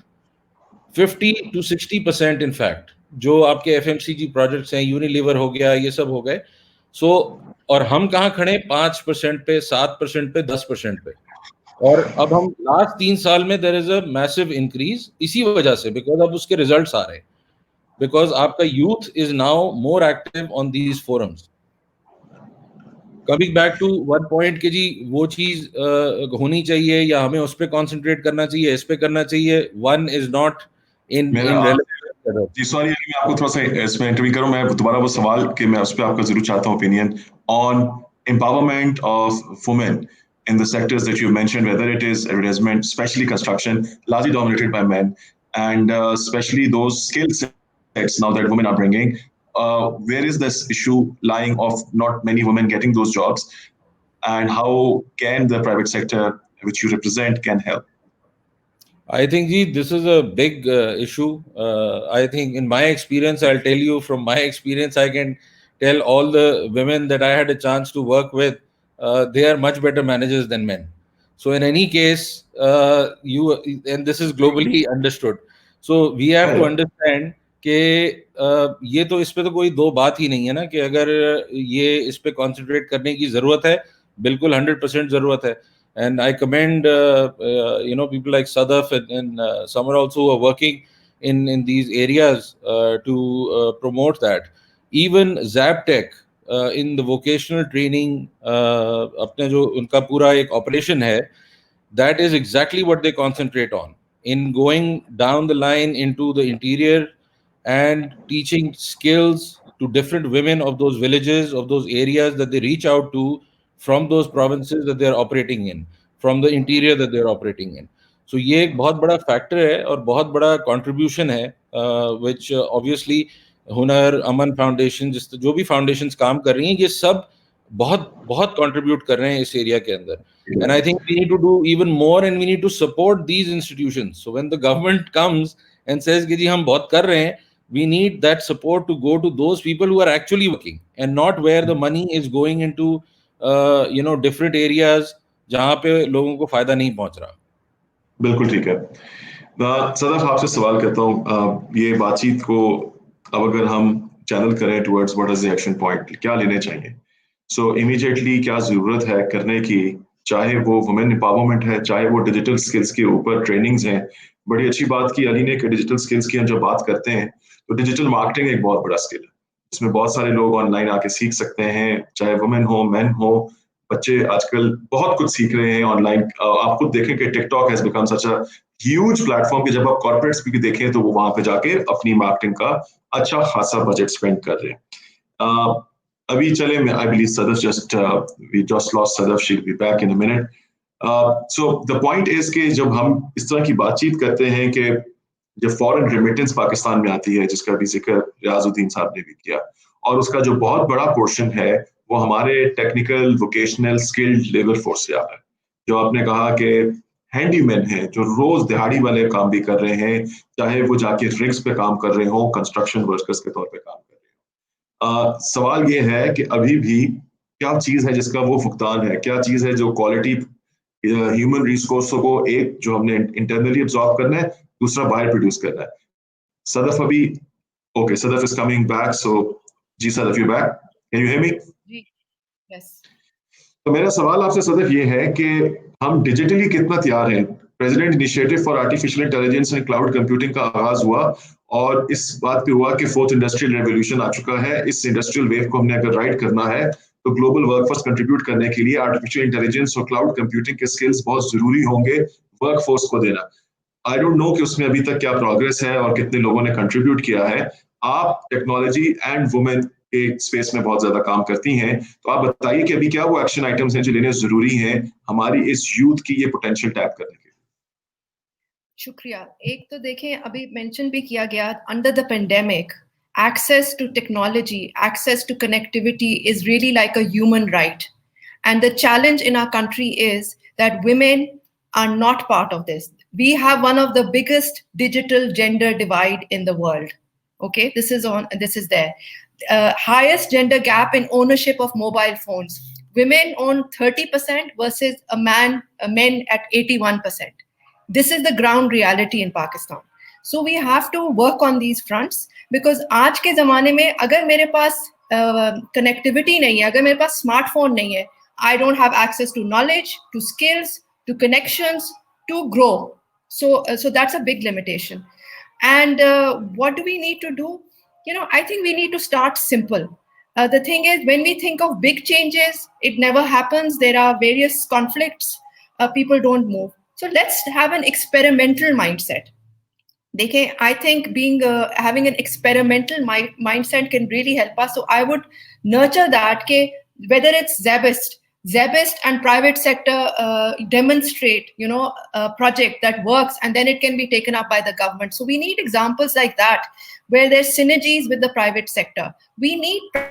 50 to 60% in fact, जो आपके FMCG projects हैं, Unilever हो गया, ये सब हो गए. So और हम कहाँ खड़े 5% पे, 7% पे, 10% पे. और अब हम लास्ट 3 साल में there is a massive increase इसी वजह से, because अब उसके results आ रहे हैं. Because आपका youth is now more active on these forums. Coming back to one point कि जी वो चीज होनी चाहिए या हमें उस पे concentrate करना चाहिए, इस पे करना चाहिए, one is not in relevant. जी सॉरी, मैं आपको थोड़ा सा इसमें इंटरव्यू करूं. मैं दोबारा वो सवाल कि मैं उस पे आपका जरूर चाहता हूं opinion on empowerment of women in the sectors that you mentioned, whether it is advertisement, especially construction, largely dominated by men, and especially those skill sets now that women are bringing. Where is this issue lying of not many women getting those jobs, and how can the private sector which you represent can help? I think this is a big issue. I think in my experience, I'll tell you from my experience, I can tell all the women that I had a chance to work with, they are much better managers than men. So in any case, and this is globally understood. So we have to understand कि ये तो इस पे तो कोई दो बात ही नहीं है ना, कि अगर ये इस पे कॉन्सेंट्रेट करने की जरूरत है, बिल्कुल 100% जरूरत है. And I commend people like Sadaf and Samar also who are working in these areas to promote that. Even Zaptec in the vocational training, अपने जो उनका पूरा एक operation है, that is exactly what they concentrate on, in going down the line into the interior and teaching skills to different women of those villages, of those areas that they reach out to, from those provinces that they are operating in, from the interior that they are operating in. So ये एक बहुत बड़ा factor है और बहुत बड़ा contribution है, which obviously हुनर, अमन फाउंडेशन, जो भी फाउंडेशंस काम कर रही हैं, ये सब बहुत बहुत कंट्रीब्यूट कर रहे हैं इस एरिया के अंदर. And I think we need to do even more, and we need to support these institutions. So when the government comes and says कि जी हम बहुत कर रहे हैं, we need that support to go to those people who are actually working, and not where the money is going into different areas जहाँ पे लोगों को फायदा नहीं पहुंच रहा. बिल्कुल ठीक है. सदफ, आपसे सवाल करता हूँ, ये बातचीत को अब अगर हम चैनल करें towards what is the action point, क्या लेने चाहिए? सो इमीडिएटली क्या जरूरत है करने की, चाहे वो वुमेन एम्पावरमेंट है, चाहे वो डिजिटल स्किल्स के ऊपर ट्रेनिंग्स हैं, बड़ी अच्छी बात की अली ने कि डिजिटल स्किल्स की हम जब बात करते हैं तो डिजिटल मार्केटिंग एक बहुत बड़ा स्किल है, इसमें बहुत सारे लोग ऑनलाइन आके सीख सकते हैं, चाहे वुमेन हो मैन हो, बच्चे आजकल बहुत कुछ सीख रहे हैं ऑनलाइन। आप खुद देखें कि TikTok has become such a huge platform कि जब आप कॉर्पोरेट्स भी देखें तो वो वहां पे जाके अपनी मार्केटिंग का अच्छा खासा बजट स्पेंड कर रहे हैं। अभी चले, I believe Sadaf just we just lost Sadaf, she will be back in a minute. So the point is कि जब हम इस तरह की बातचीत करते हैं कि जब फॉरेन रेमिटेंस पाकिस्तान में आती है, जिसका भी जिक्र रियाजुद्दीन साहब ने भी किया, और उसका जो बहुत बड़ा पोर्शन है वो हमारे technical vocational skilled labour force से आ रहा है। जो आपने कहा कि हैंडीमैन हैं जो रोज दिहाड़ी वाले काम भी कर रहे हैं, चाहे वो जाके रिग्स पे काम कर रहे हो, कंस्ट्रक्शन वर्कर्स के तौर पे काम कर रहे हो। सवाल ये है कि अभी भी क्या चीज है जिसका वो भुगतान है, क्या चीज है जो क्वालिटी ह्यूमन रिसोर्सों को एक जो हमने इंटरनली एब्जॉर्ब करना है, दूसरा बाहर प्रोड्यूस करना है। सदफ अभी okay, Sadaf is coming back, so जी Sadaf you back, can you hear me? जी, यस। तो मेरा सवाल आपसे सदफ ये है कि हम डिजिटली कितना तैयार हैं। President initiative for artificial intelligence and cloud computing का आगाज हुआ और इस बात पे हुआ कि फोर्थ इंडस्ट्रियल रेवोल्यूशन आ चुका है। इस इंडस्ट्रियल वेव को हमने अगर राइड करना है तो ग्लोबल वर्कफोर्स कंट्रीब्यूट करने के लिए आर्टिफिशियल इंटेलिजेंस और क्लाउड कंप्यूटिंग के स्किल्स बहुत जरूरी होंगे वर्कफोर्स को देना। आई डोंट नो कि उसमें अभी तक क्या प्रोग्रेस है और कितने लोगों ने कंट्रीब्यूट किया है। आप टेक्नोलॉजी एंड वुमेन के स्पेस में बहुत ज्यादा काम करती हैं, तो आप बताइए कि अभी क्या वो एक्शन आइटम्स हैं जो लेने जरूरी हैं हमारी इस यूथ की ये पोटेंशियल टैप करने के लिए। शुक्रिया। एक तो देखें, अभी मेंशन भी किया गया, under the pandemic access to technology, access to connectivity is really like a human right. And the challenge in our country is that women are not part of this. We have one of the biggest digital gender divide in the world. Okay, this is there. Highest gender gap in ownership of mobile phones. Women own 30% versus men at 81%. This is the ground reality in Pakistan. So we have to work on these fronts because आज के ज़माने में अगर मेरे पास connectivity नहीं है, अगर मेरे पास smartphone नहीं है, I don't have access to knowledge, to skills, to connections, to grow. So that's a big limitation. And what do we need to do? I think we need to start simple. The thing is, when we think of big changes, it never happens. There are various conflicts. People don't move. So let's have an experimental mindset. I think having an experimental mindset can really help us. So I would nurture that. Whether it's Zebist and private sector demonstrate, a project that works, and then it can be taken up by the government. So we need examples like that, where there's synergies with the private sector. We need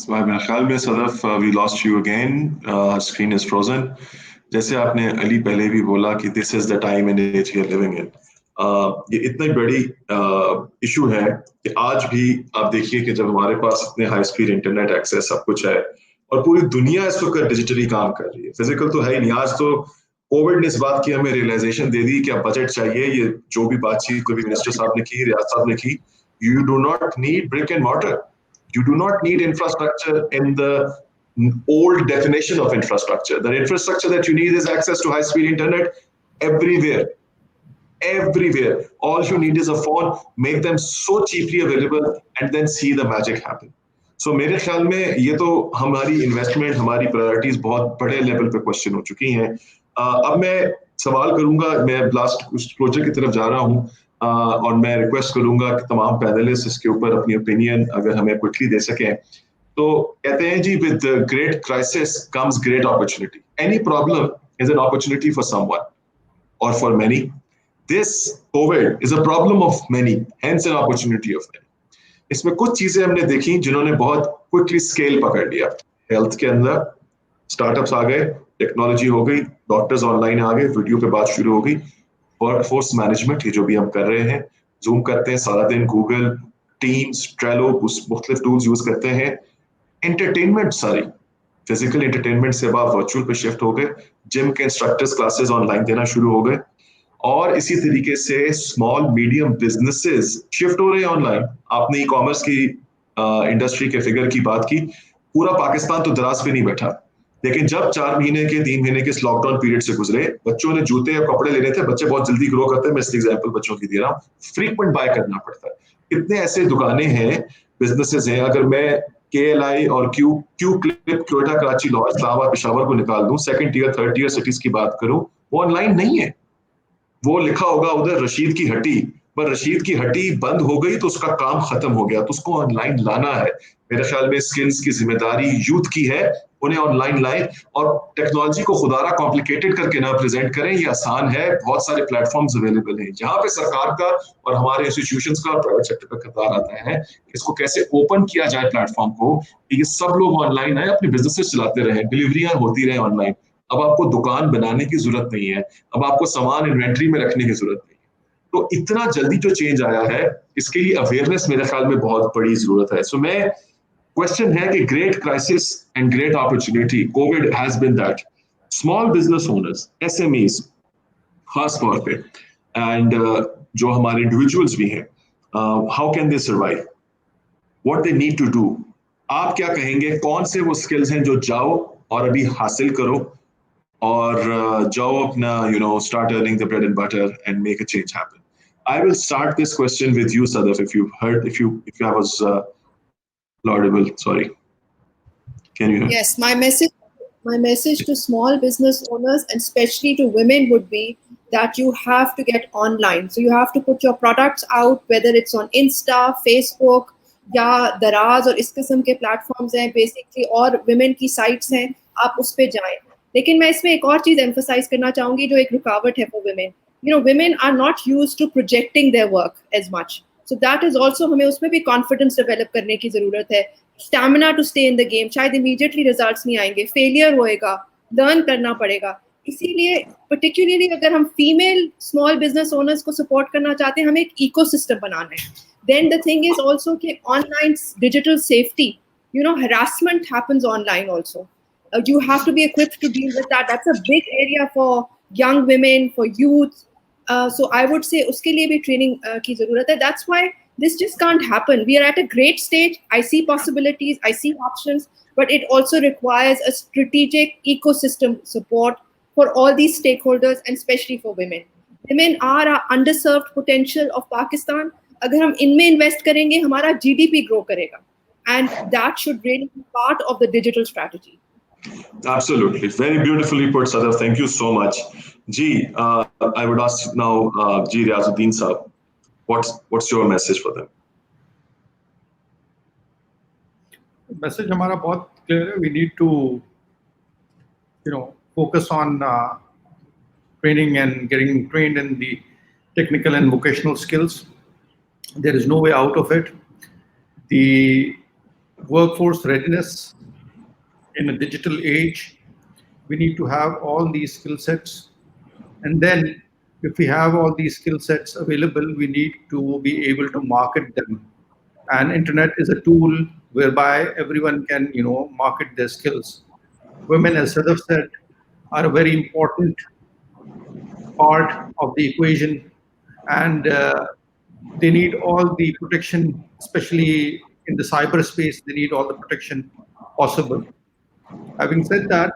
मेरे ख्याल में Sadaf we lost you again, screen is frozen. जैसे आपने अली पहले भी बोला कि this is the time and as we are living in, ये इतनी बड़ी इशू है कि आज भी आप देखिए कि जब हमारे पास इतने हाई स्पीड इंटरनेट एक्सेस सब कुछ है और पूरी दुनिया इस वक्त डिजिटली काम कर रही है, फिजिकल तो है ही नहीं। आज तो कोविड ने इस बात की हमें रियलाइजेशन दे दी कि अब बजट चाहिए। ये जो भी बातचीत कोई भी मिनिस्टर साहब ने की, रियाज साहब ने की, you do not need brick and mortar, you do not need infrastructure in the old definition of infrastructure. The infrastructure that you need is access to high-speed internet everywhere. Everywhere. All you need is a phone. Make them so cheaply available and then see the magic happen. So मेरे ख्याल में ये तो हमारी investment, हमारी priorities बहुत बड़े level पे क्वेश्चन हो चुकी हैं। अब मैं सवाल करूंगा, मैं लास्ट क्लोजर की तरफ जा रहा हूँ, और मैं रिक्वेस्ट करूंगा कि तमाम पैनलिस्ट इसके ऊपर अपनी ओपिनियन अगर हमें क्विकली दे सकें। तो कहते हैं जी, with great crisis comes great opportunity. Any problem is an opportunity for someone और for many. This Covid is a problem of many, hence an opportunity of many. इसमें कुछ चीजें हमने देखी जिन्होंने बहुत क्विकली स्केल पकड़ लिया। हेल्थ के अंदर स्टार्टअप्स आ गए, टेक्नोलॉजी हो गई, डॉक्टर्स ऑनलाइन आ गए, वीडियो पे बात शुरू हो गई। वर्कफोर्स मैनेजमेंट, ये जो भी हम कर रहे हैं, जूम करते हैं सारा दिन, गूगल टीम्स, ट्रेलो, मुख्तलिफ टूल्स यूज करते हैं। एंटरटेनमेंट, सारी फिजिकल एंटरटेनमेंट से आप वर्चुअल पे शिफ्ट हो गए, जिम के इंस्ट्रक्टर्स क्लासेस ऑनलाइन देना शुरू हो गए, और इसी तरीके से स्मॉल मीडियम बिजनेसेस शिफ्ट हो रहे हैं ऑनलाइन। आपने ई कॉमर्स की इंडस्ट्री के फिगर की बात की, पूरा पाकिस्तान तो दराज पे नहीं बैठा, लेकिन जब 4 महीने के 3 महीने के इस लॉकडाउन पीरियड से गुजरे, बच्चों ने जूते या कपड़े लेने थे, बच्चे बहुत जल्दी ग्रो करते हैं, मैं इसलिए एग्जाम्पल बच्चों की दे रहा हूँ, फ्रीक्वेंट बाय करना पड़ता है। कितने ऐसे दुकानें हैं, बिजनेसेस हैं, अगर मैं KLI और Q clip, Kyoto, Karachi, Lahore, Islamabad, Peshawar को निकाल दूं, 2nd tier 3rd tier cities की बात करूं, वो ऑनलाइन नहीं है। वो लिखा होगा उधर रशीद की हट्टी, पर रशीद की हट्टी बंद हो गई तो उसका काम खत्म हो गया, तो उसको ऑनलाइन लाना है। मेरे ख्याल में स्किल्स की जिम्मेदारी यूथ की है, उन्हें ऑनलाइन लाएं और टेक्नोलॉजी को खुदारा कॉम्प्लिकेटेड करके ना प्रेजेंट करें, ये आसान है, बहुत सारे प्लेटफॉर्म्स अवेलेबल हैं। जहां पे सरकार का और हमारे इंस्टीट्यूशंस का और प्राइवेट सेक्टर का किरदार आता है, इसको कैसे ओपन किया जाए प्लेटफॉर्म को, कि ये सब लोग ऑनलाइन आए, अपने बिजनेसेस चलाते रहे, डिलीवरियां होती रहे ऑनलाइन। अब आपको दुकान बनाने की जरूरत नहीं है, अब आपको सामान इन्वेंट्री में रखने की जरूरत नहीं है। तो इतना जल्दी जो चेंज आया है, इसके लिए अवेयरनेस मेरे ख्याल में बहुत बड़ी जरूरत है। सो मैं क्वेश्चन है कि great crisis and great opportunity COVID has been that small business owners, SMEs खास तौर पे, एंड जो हमारे इंडिविजुअल्स भी हैं, how can they survive, what they need to do. आप क्या कहेंगे, कौन से वो स्किल्स हैं जो जाओ और अभी हासिल करो और जाओ अपना start earning the bread and butter and make a change happen. I will start this question with you, Sadaf, if I was laudable. Sorry. Can you hear? Yes, my message to small business owners and especially to women would be that you have to get online. So you have to put your products out, whether it's on Insta, Facebook, या दराज और इस किस्म के platforms हैं basically, और women की sites हैं, आप उस पे जाएं। लेकिन मैं इसमें एक और चीज एम्फसाइज करना चाहूंगी जो एक रुकावट है for women. Women are not used to projecting their work as much. So that is also, हमें उसमें भी confidence develop करने की जरूरत है, stamina to stay in the game. शायद immediately results नहीं आएंगे, failure होएगा, learn करना पड़ेगा। इसीलिए particularly अगर हम female small business owners को support करना चाहते हैं, हमें एक ecosystem बनाना है. Then the thing is also कि online digital safety, harassment happens online also. You have to be equipped to deal with that. That's a big area for young women, for youth. So I would say uske liye bhi training ki zarurat hai. That's why this just can't happen. We are at a great stage. I see possibilities, I see options, but it also requires a strategic ecosystem support for all these stakeholders and especially for women. Women are our underserved potential of Pakistan. अगर हम इनमें invest करेंगे, हमारा GDP grow करेगा, and that should really be part of the digital strategy. Absolutely, very beautifully put, Sadaf. Thank you so much. Ji, I would ask now, Ji Riazuddin Saab, what's your message for them? Message हमारा बहुत clear है. We need to, focus on training and getting trained in the technical and vocational skills. There is no way out of it. The workforce readiness in a digital age, we need to have all these skill sets. And then if we have all these skill sets available, we need to be able to market them. And internet is a tool whereby everyone can, market their skills. Women, as Sadaf said, are a very important part of the equation, and they need all the protection, especially in the cyberspace. They need all the protection possible. Having said that,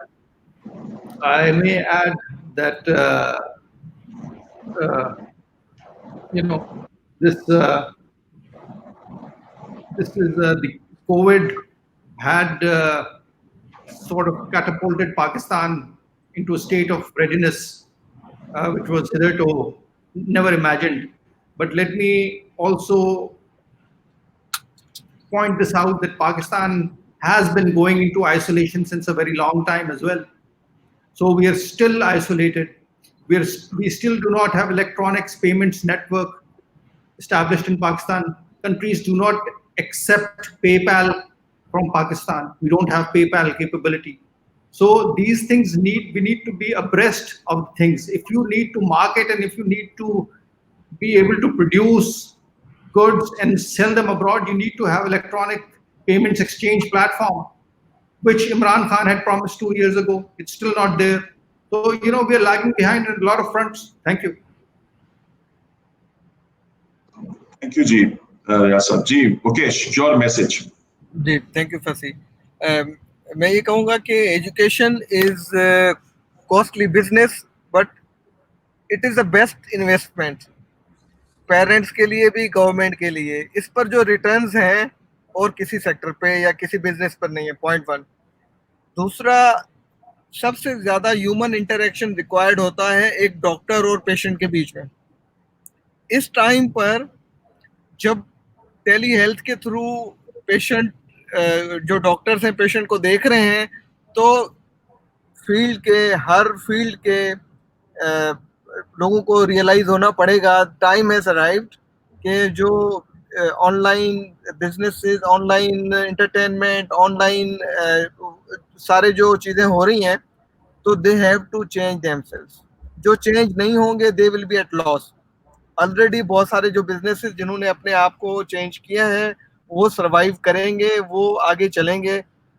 I may add that this is the COVID had sort of catapulted Pakistan into a state of readiness, which was hitherto never imagined. But let me also point this out that Pakistan has been going into isolation since a very long time as well. So we are still isolated. We still do not have electronics payments network established in Pakistan. Countries do not accept PayPal from Pakistan. We don't have PayPal capability. So these things we need to be abreast of things. If you need to market and if you need to be able to produce goods and sell them abroad, you need to have electronic payments exchange platform, which Imran Khan had promised 2 years ago. It's still not there. So, we are lagging behind on a lot of fronts. Thank you. Thank you, Ji. Yasab. Ji, Mukesh, your message. जी, thank you Fasi. मैं ये कहूँगा कि education is costly business but it is the best investment, parents के लिए भी government के लिए। इस पर जो रिटर्न्स हैं और किसी सेक्टर पे या किसी बिजनेस पर नहीं है, पॉइंट वन। दूसरा, सबसे ज़्यादा ह्यूमन इंटरेक्शन रिक्वायर्ड होता है एक डॉक्टर और पेशेंट के बीच में। इस टाइम पर जब टेली हेल्थ के थ्रू पेशेंट जो डॉक्टर्स हैं पेशेंट को देख रहे हैं, तो हर फील्ड के लोगों को रियलाइज होना पड़ेगा, टाइम हैज अराइव्ड कि जो online businesses, online entertainment, online सारे जो चीज़ें हो रही हैं, तो they have to change themselves. जो चेंज नहीं होंगे they will be at loss. Already बहुत सारे जो बिजनेसेस जिन्होंने अपने आप को चेंज किया है वो सरवाइव करेंगे, वो आगे चलेंगे।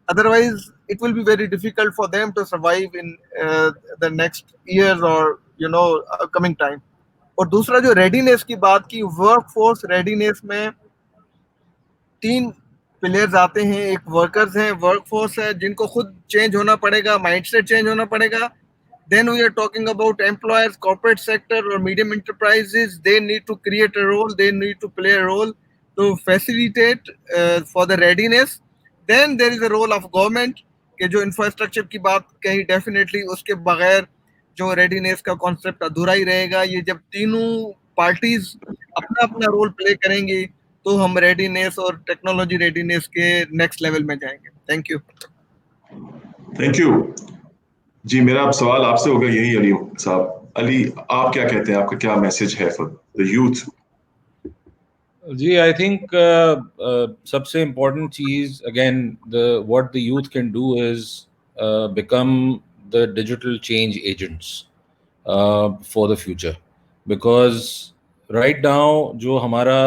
Otherwise it will be very difficult for them to survive in the next years और कमिंग टाइम। और दूसरा जो रेडीनेस की बात की, वर्क फोर्स रेडीनेस में 3 प्लेयर्स आते हैं। एक वर्कर्स हैं, वर्क फोर्स है जिनको खुद चेंज होना पड़ेगा, माइंडसेट चेंज होना पड़ेगा। Then we are talking about employers, corporate sector or medium enterprises. They need to create a role. They need to play a role to facilitate for the readiness. Then there is a role of government कि जो infrastructure की बात कही, definitely उसके बगैर जो readiness का concept अधूरा ही रहेगा। ये जब तीनों parties अपना अपना रोल प्ले करेंगी तो हम readiness और technology readiness के next level में जाएंगे। Thank you. थैंक यू जी। मेरा अब सवाल आपसे होगा यही अली साहब। अली, आप क्या कहते हैं, आपका क्या मैसेज है फॉर द यूथ? जी, आई थिंक सबसे इम्पोर्टेंट चीज again what the youth can do is become the digital change agents for the future, because right now जो हमारा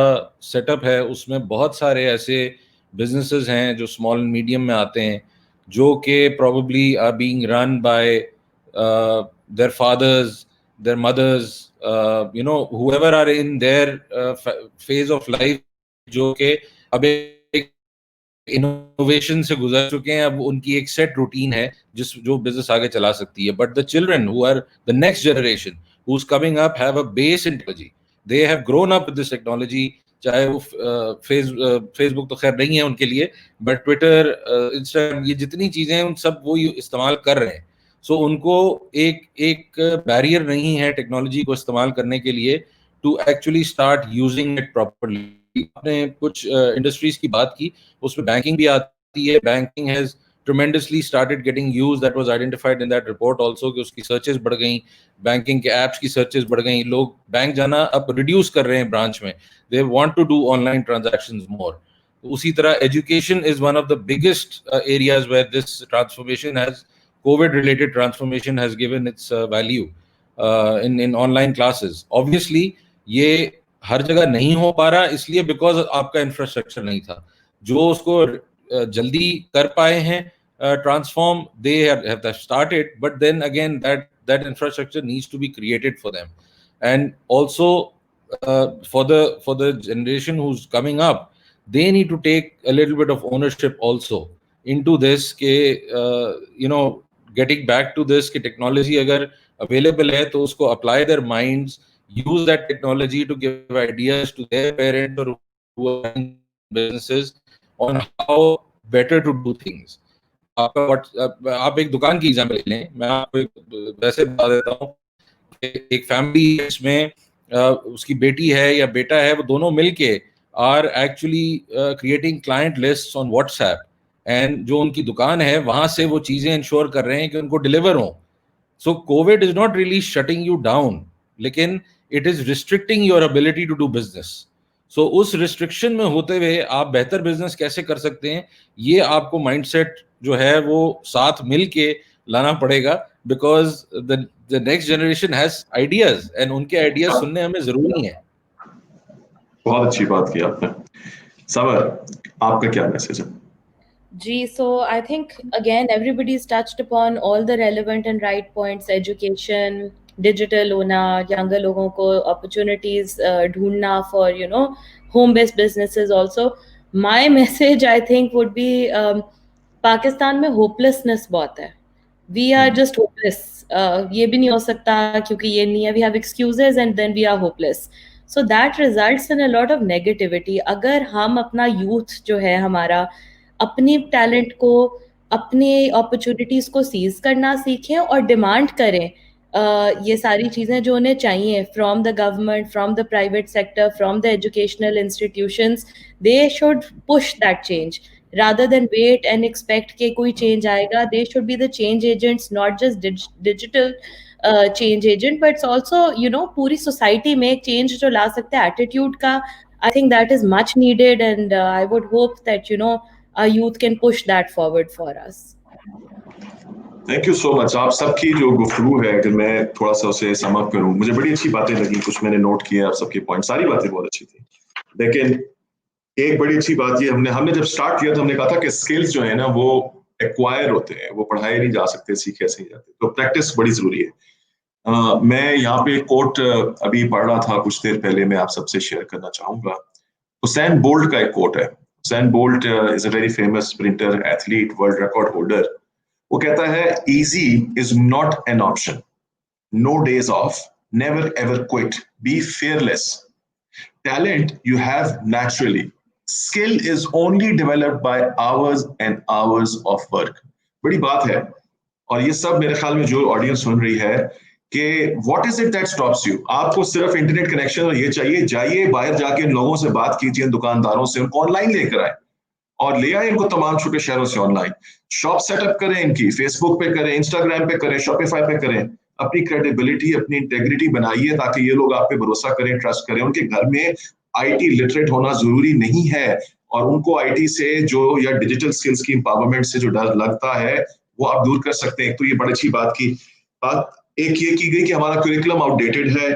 सेटअप है उसमें बहुत सारे ऐसे बिजनेसेस हैं जो स्मॉल एंड मीडियम में आते हैं, जो कि probably are being run by their fathers, their mothers, whoever are in their phase of life, जो कि अब एक इनोवेशन से गुजर चुके हैं। अब उनकी एक सेट रूटीन है जो बिजनेस आगे चला सकती है। But the children who are the next generation who's coming up have a base in technology. They have grown up with this technology. चाहे वो फेसबुक तो खैर नहीं है उनके लिए, बट ट्विटर, इंस्टाग्राम, ये जितनी चीजें हैं उन सब वो इस्तेमाल कर रहे हैं। सो उनको एक बैरियर नहीं है टेक्नोलॉजी को इस्तेमाल करने के लिए to actually start using it properly. आपने कुछ इंडस्ट्रीज की बात की, उसमें बैंकिंग भी आती है। Banking has tremendously started getting used. That was identified in that report also कि उसकी सर्चेस बढ़ गई, बैंकिंग के एप्स की सर्चेस बढ़ गई, लोग बैंक जाना अब रिड्यूस कर रहे हैं ब्रांच में। They want to do online transactions more. उसी तरह education is one of the biggest areas where this transformation has, COVID related transformation has given its value in online classes. Obviously ये हर जगह नहीं हो पा रहा इसलिए because आपका इंफ्रास्ट्रक्चर नहीं था। जो उसको जल्दी कर पाए हैं transform, they have started, but then again that infrastructure needs to be created for them. And also for the generation who's coming up, they need to take a little bit of ownership also into this ke getting back to this कि technology अगर available है तो उसको apply their minds, use that technology to give ideas to their parents or who are in businesses on how better to do things. आप एक दुकान की example लें, मैं आपको वैसे बता देता हूँ कि एक फैमिली इसमें उसकी बेटी है या बेटा है, वो दोनों मिलके are actually creating client lists on WhatsApp, and जो उनकी दुकान है वहां से वो चीजें इंश्योर कर रहे हैं कि उनको डिलीवर हो। So Covid is not really shutting you down, लेकिन it is restricting your ability to do business. So उस रिस्ट्रिक्शन में होते हुए आप बेहतर बिजनेस कैसे कर सकते हैं, ये आपको माइंडसेट जो है वो साथ मिल के लाना पड़ेगा, because the next generation has ideas and उनके आइडियाज सुनने हमें जरूरी है। बहुत अच्छी बात की आपने। सावर, आपका क्या मैसेज है? जी, so I think again everybody's touched upon all the relevant and right points. Education, digital होना, younger लोगों को opportunities ढूंढना for home based businesses also. my message I think would be Pakistan में होपलेसनेस बहुत है. We are just hopeless. ये भी नहीं हो सकता क्योंकि ये नहीं है. We have excuses and then we are hopeless. So that results in a lot of negativity. अगर हम अपना youth जो है हमारा अपनी टैलेंट को, अपनी अपॉर्चुनिटीज को सीज करना सीखें और डिमांड करें ये सारी चीज़ें जो उन्हें चाहिए from the government, from the private sector, from the educational institutions, they should push that change rather than wait and expect कि कोई change आएगा. They should be the change agents, not just digital change agent, but it's also, you know, पूरी society में एक change जो ला सकते हैं attitude का. I think that is much needed, and I would hope that, you know, our youth can push that forward for us. Thank you so much. आप सबकी जो गुफ्तगू है, अगर मैं थोड़ा सा उसे सम अप करूं, मुझे बड़ी अच्छी बातें लगी, कुछ मैंने नोट किए आप सबके पॉइंट, सारी बातें बहुत अच्छी थी. लेकिन एक बड़ी अच्छी बात ये हमने जब स्टार्ट किया तो हमने कहा था कि स्किल्स जो है ना वो एक्वायर होते हैं, वो पढ़ाए नहीं जा सकते, सीखे ऐसे नहीं जाते, तो प्रैक्टिस बड़ी जरूरी है. मैं यहाँ पे कोट अभी पढ़ रहा था कुछ देर पहले, मैं आप सबसे शेयर करना चाहूंगा. हुसैन बोल्ट का एक कोट है. Usain Bolt is a very famous sprinter, athlete, world record holder. वो कहता है easy is not an option, no days off, never ever quit, be fearless. Talent you have naturally. Skill is only developed by hours and hours of work. बड़ी बात है. और ये सब मेरे ख्याल में जो ऑडियंस सुन रही है कि what is it that stops you? आपको सिर्फ इंटरनेट कनेक्शन और ये चाहिए, जाइए बाहर जाके इन लोगों से बात कीजिए, दुकानदारों से, उनको ऑनलाइन लेकर आए और ले आए इनको तमाम छोटे शहरों से ऑनलाइन. शॉप सेटअप करें इनकी, फेसबुक पे करें, इंस्टाग्राम पे करें, शॉपिफाई पे करें. अपनी क्रेडिबिलिटी, अपनी इंटेग्रिटी बनाइए ताकि ये लोग आप पे भरोसा करें, ट्रस्ट करें. उनके घर में आईटी लिटरेट होना जरूरी नहीं है और उनको आईटी से जो या डिजिटल स्किल्स की एम्पावरमेंट से जो डर लगता है वो आप दूर कर सकते हैं. तो ये बड़ी अच्छी बात की बात एक ये की गई कि हमारा करिकुलम आउटडेटेड है,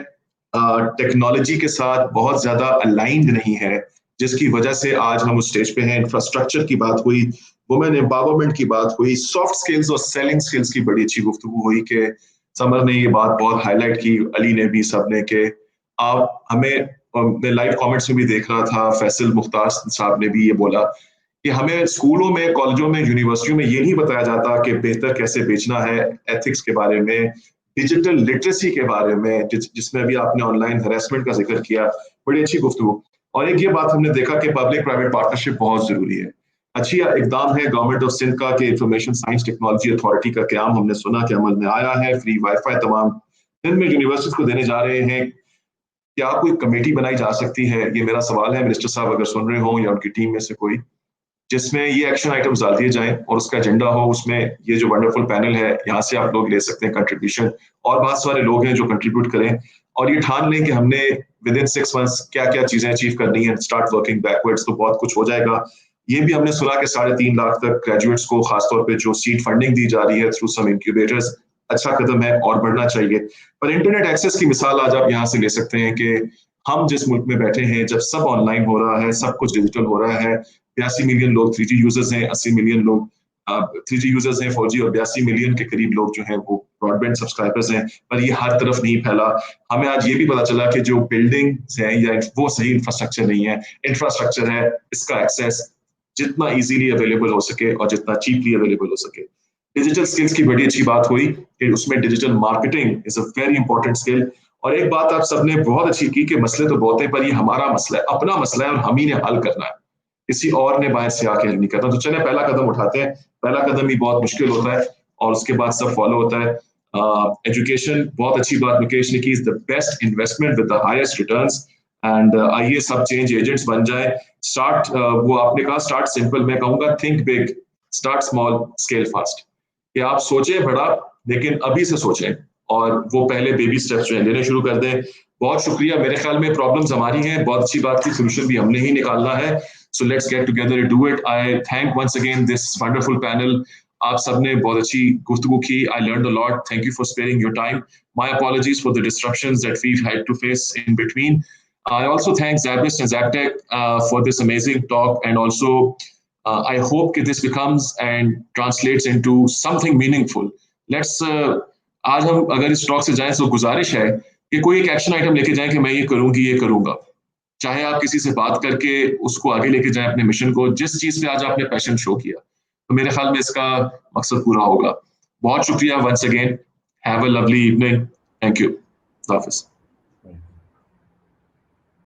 टेक्नोलॉजी के साथ बहुत ज्यादा अलाइंड नहीं है, जिसकी वजह से आज हम उस स्टेज पे हैं. इंफ्रास्ट्रक्चर की बात हुई, वुमेन एम्पावरमेंट की बात हुई, सॉफ्ट स्किल्स और सेलिंग स्किल्स की बड़ी अच्छी गुफ्तगू हुई कि समर ने ये बात बहुत हाईलाइट की, अली ने भी, सब ने, कि आप हमें, मैं लाइव कमेंट्स में भी देख रहा था, फैसल मुख्तार साहब ने भी ये बोला कि हमें स्कूलों में, कॉलेजों में, यूनिवर्सिटियों में ये नहीं बताया जाता कि बेहतर कैसे बेचना है, एथिक्स के बारे में, डिजिटल लिटरेसी के बारे में, जिसमें अभी आपने ऑनलाइन हरासमेंट का जिक्र किया, बड़ी अच्छी गुफ्तगू. और एक ये बात हमने देखा कि पब्लिक प्राइवेट पार्टनरशिप बहुत जरूरी है. अच्छी इकदाम है गवर्नमेंट ऑफ सिंध का कि इंफॉर्मेशन साइंस टेक्नोलॉजी अथॉरिटी का क्याम हमने सुना कि अमल में आया है. फ्री वाईफाई तमाम सिंध में यूनिवर्सिटीज को देने जा रहे हैं. क्या कोई कमेटी बनाई जा सकती है, ये मेरा सवाल है. मिनिस्टर साहब अगर सुन रहे हो या उनकी टीम में से कोई, जिसमें ये एक्शन आइटम्स डाल दिए जाएं और उसका एजेंडा हो, उसमें ये जो वंडरफुल पैनल है यहाँ से आप लोग ले सकते हैं कंट्रीब्यूशन, और बहुत सारे लोग हैं जो कंट्रीब्यूट करें और ये ठान लें कि हमने विद इन 6 months क्या क्या चीजें अचीव करनी है, स्टार्ट वर्किंग बैकवर्ड्स, तो बहुत कुछ हो जाएगा. ये भी हमने सुना कि 3.5 लाख तक ग्रेजुएट्स को खासतौर पे जो सीड फंडिंग दी जा रही है थ्रू सम इंक्यूबेटर्स, अच्छा कदम है और बढ़ना चाहिए. पर इंटरनेट एक्सेस की मिसाल आज आप यहाँ से ले सकते हैं कि हम जिस मुल्क में बैठे हैं, जब सब ऑनलाइन हो रहा है, सब कुछ डिजिटल हो रहा है, 82 मिलियन लोग 3G यूजर्स हैं, 80 मिलियन लोग 3G यूजर्स हैं 4G, और 82 मिलियन के करीब लोग जो हैं वो ब्रॉडबैंड सब्सक्राइबर्स हैं, पर ये हर तरफ नहीं फैला. हमें आज ये भी पता चला कि जो बिल्डिंग्स हैं या वो सही इंफ्रास्ट्रक्चर नहीं है. इंफ्रास्ट्रक्चर है, इसका एक्सेस जितना इजीली अवेलेबल हो सके और जितना चीपली अवेलेबल हो सके. डिजिटल स्किल्स की बड़ी अच्छी बात हुई कि उसमें digital marketing is a very important skill. और एक बात आप सबने बहुत अच्छी की कि मसले तो बहुत है, पर ये हमारा मसला है, अपना मसला है और हम ही ने हल करना है, किसी और ने बाहर से आके हल नहीं करना. तो चले पहला कदम उठाते हैं. पहला कदम ही बहुत मुश्किल होता है और उसके बाद सब फॉलो होता है. एजुकेशन, बहुत अच्छी बात मुकेश ने की, is the best investment with the highest returns. And आइए सब चेंज एजेंट्स बन जाए. स्टार्ट, वो आपने कहा स्टार्ट सिंपल, मैं कहूंगा think big, start small, scale fast. कि आप सोचें बड़ा लेकिन अभी से सोचें और वो पहले बेबी स्टेप्स जो है लेने शुरू कर दें. बहुत शुक्रिया. मेरे ख्याल में प्रॉब्लम्स हमारी हैं, बहुत अच्छी बात की, सोल्यूशन भी हमने ही निकालना है. So let's get together and do it. I thank once again this wonderful panel. आप सबने बहुत अच्छी गुफ्तगू की. I learned a lot. Thank you for sparing your time. My apologies for the disruptions that we've had to face in between. I also thank Zabist and Zaptec for this amazing talk, and also I hope that this becomes and translates into something meaningful. Let's आज हम अगर इस talk से जाएं तो गुजारिश है कि कोई एक एक्शन आइटम लेके जाएं कि मैं ये करूंगी, ये करूंगा. चाहे आप किसी से बात करके उसको आगे लेके जाएं अपने मिशन को, जिस चीज पे आज आपने पैशन शो किया, तो मेरे ख्याल में इसका मकसद पूरा होगा। बहुत शुक्रिया once again, have a lovely evening, thank you, Hafiz.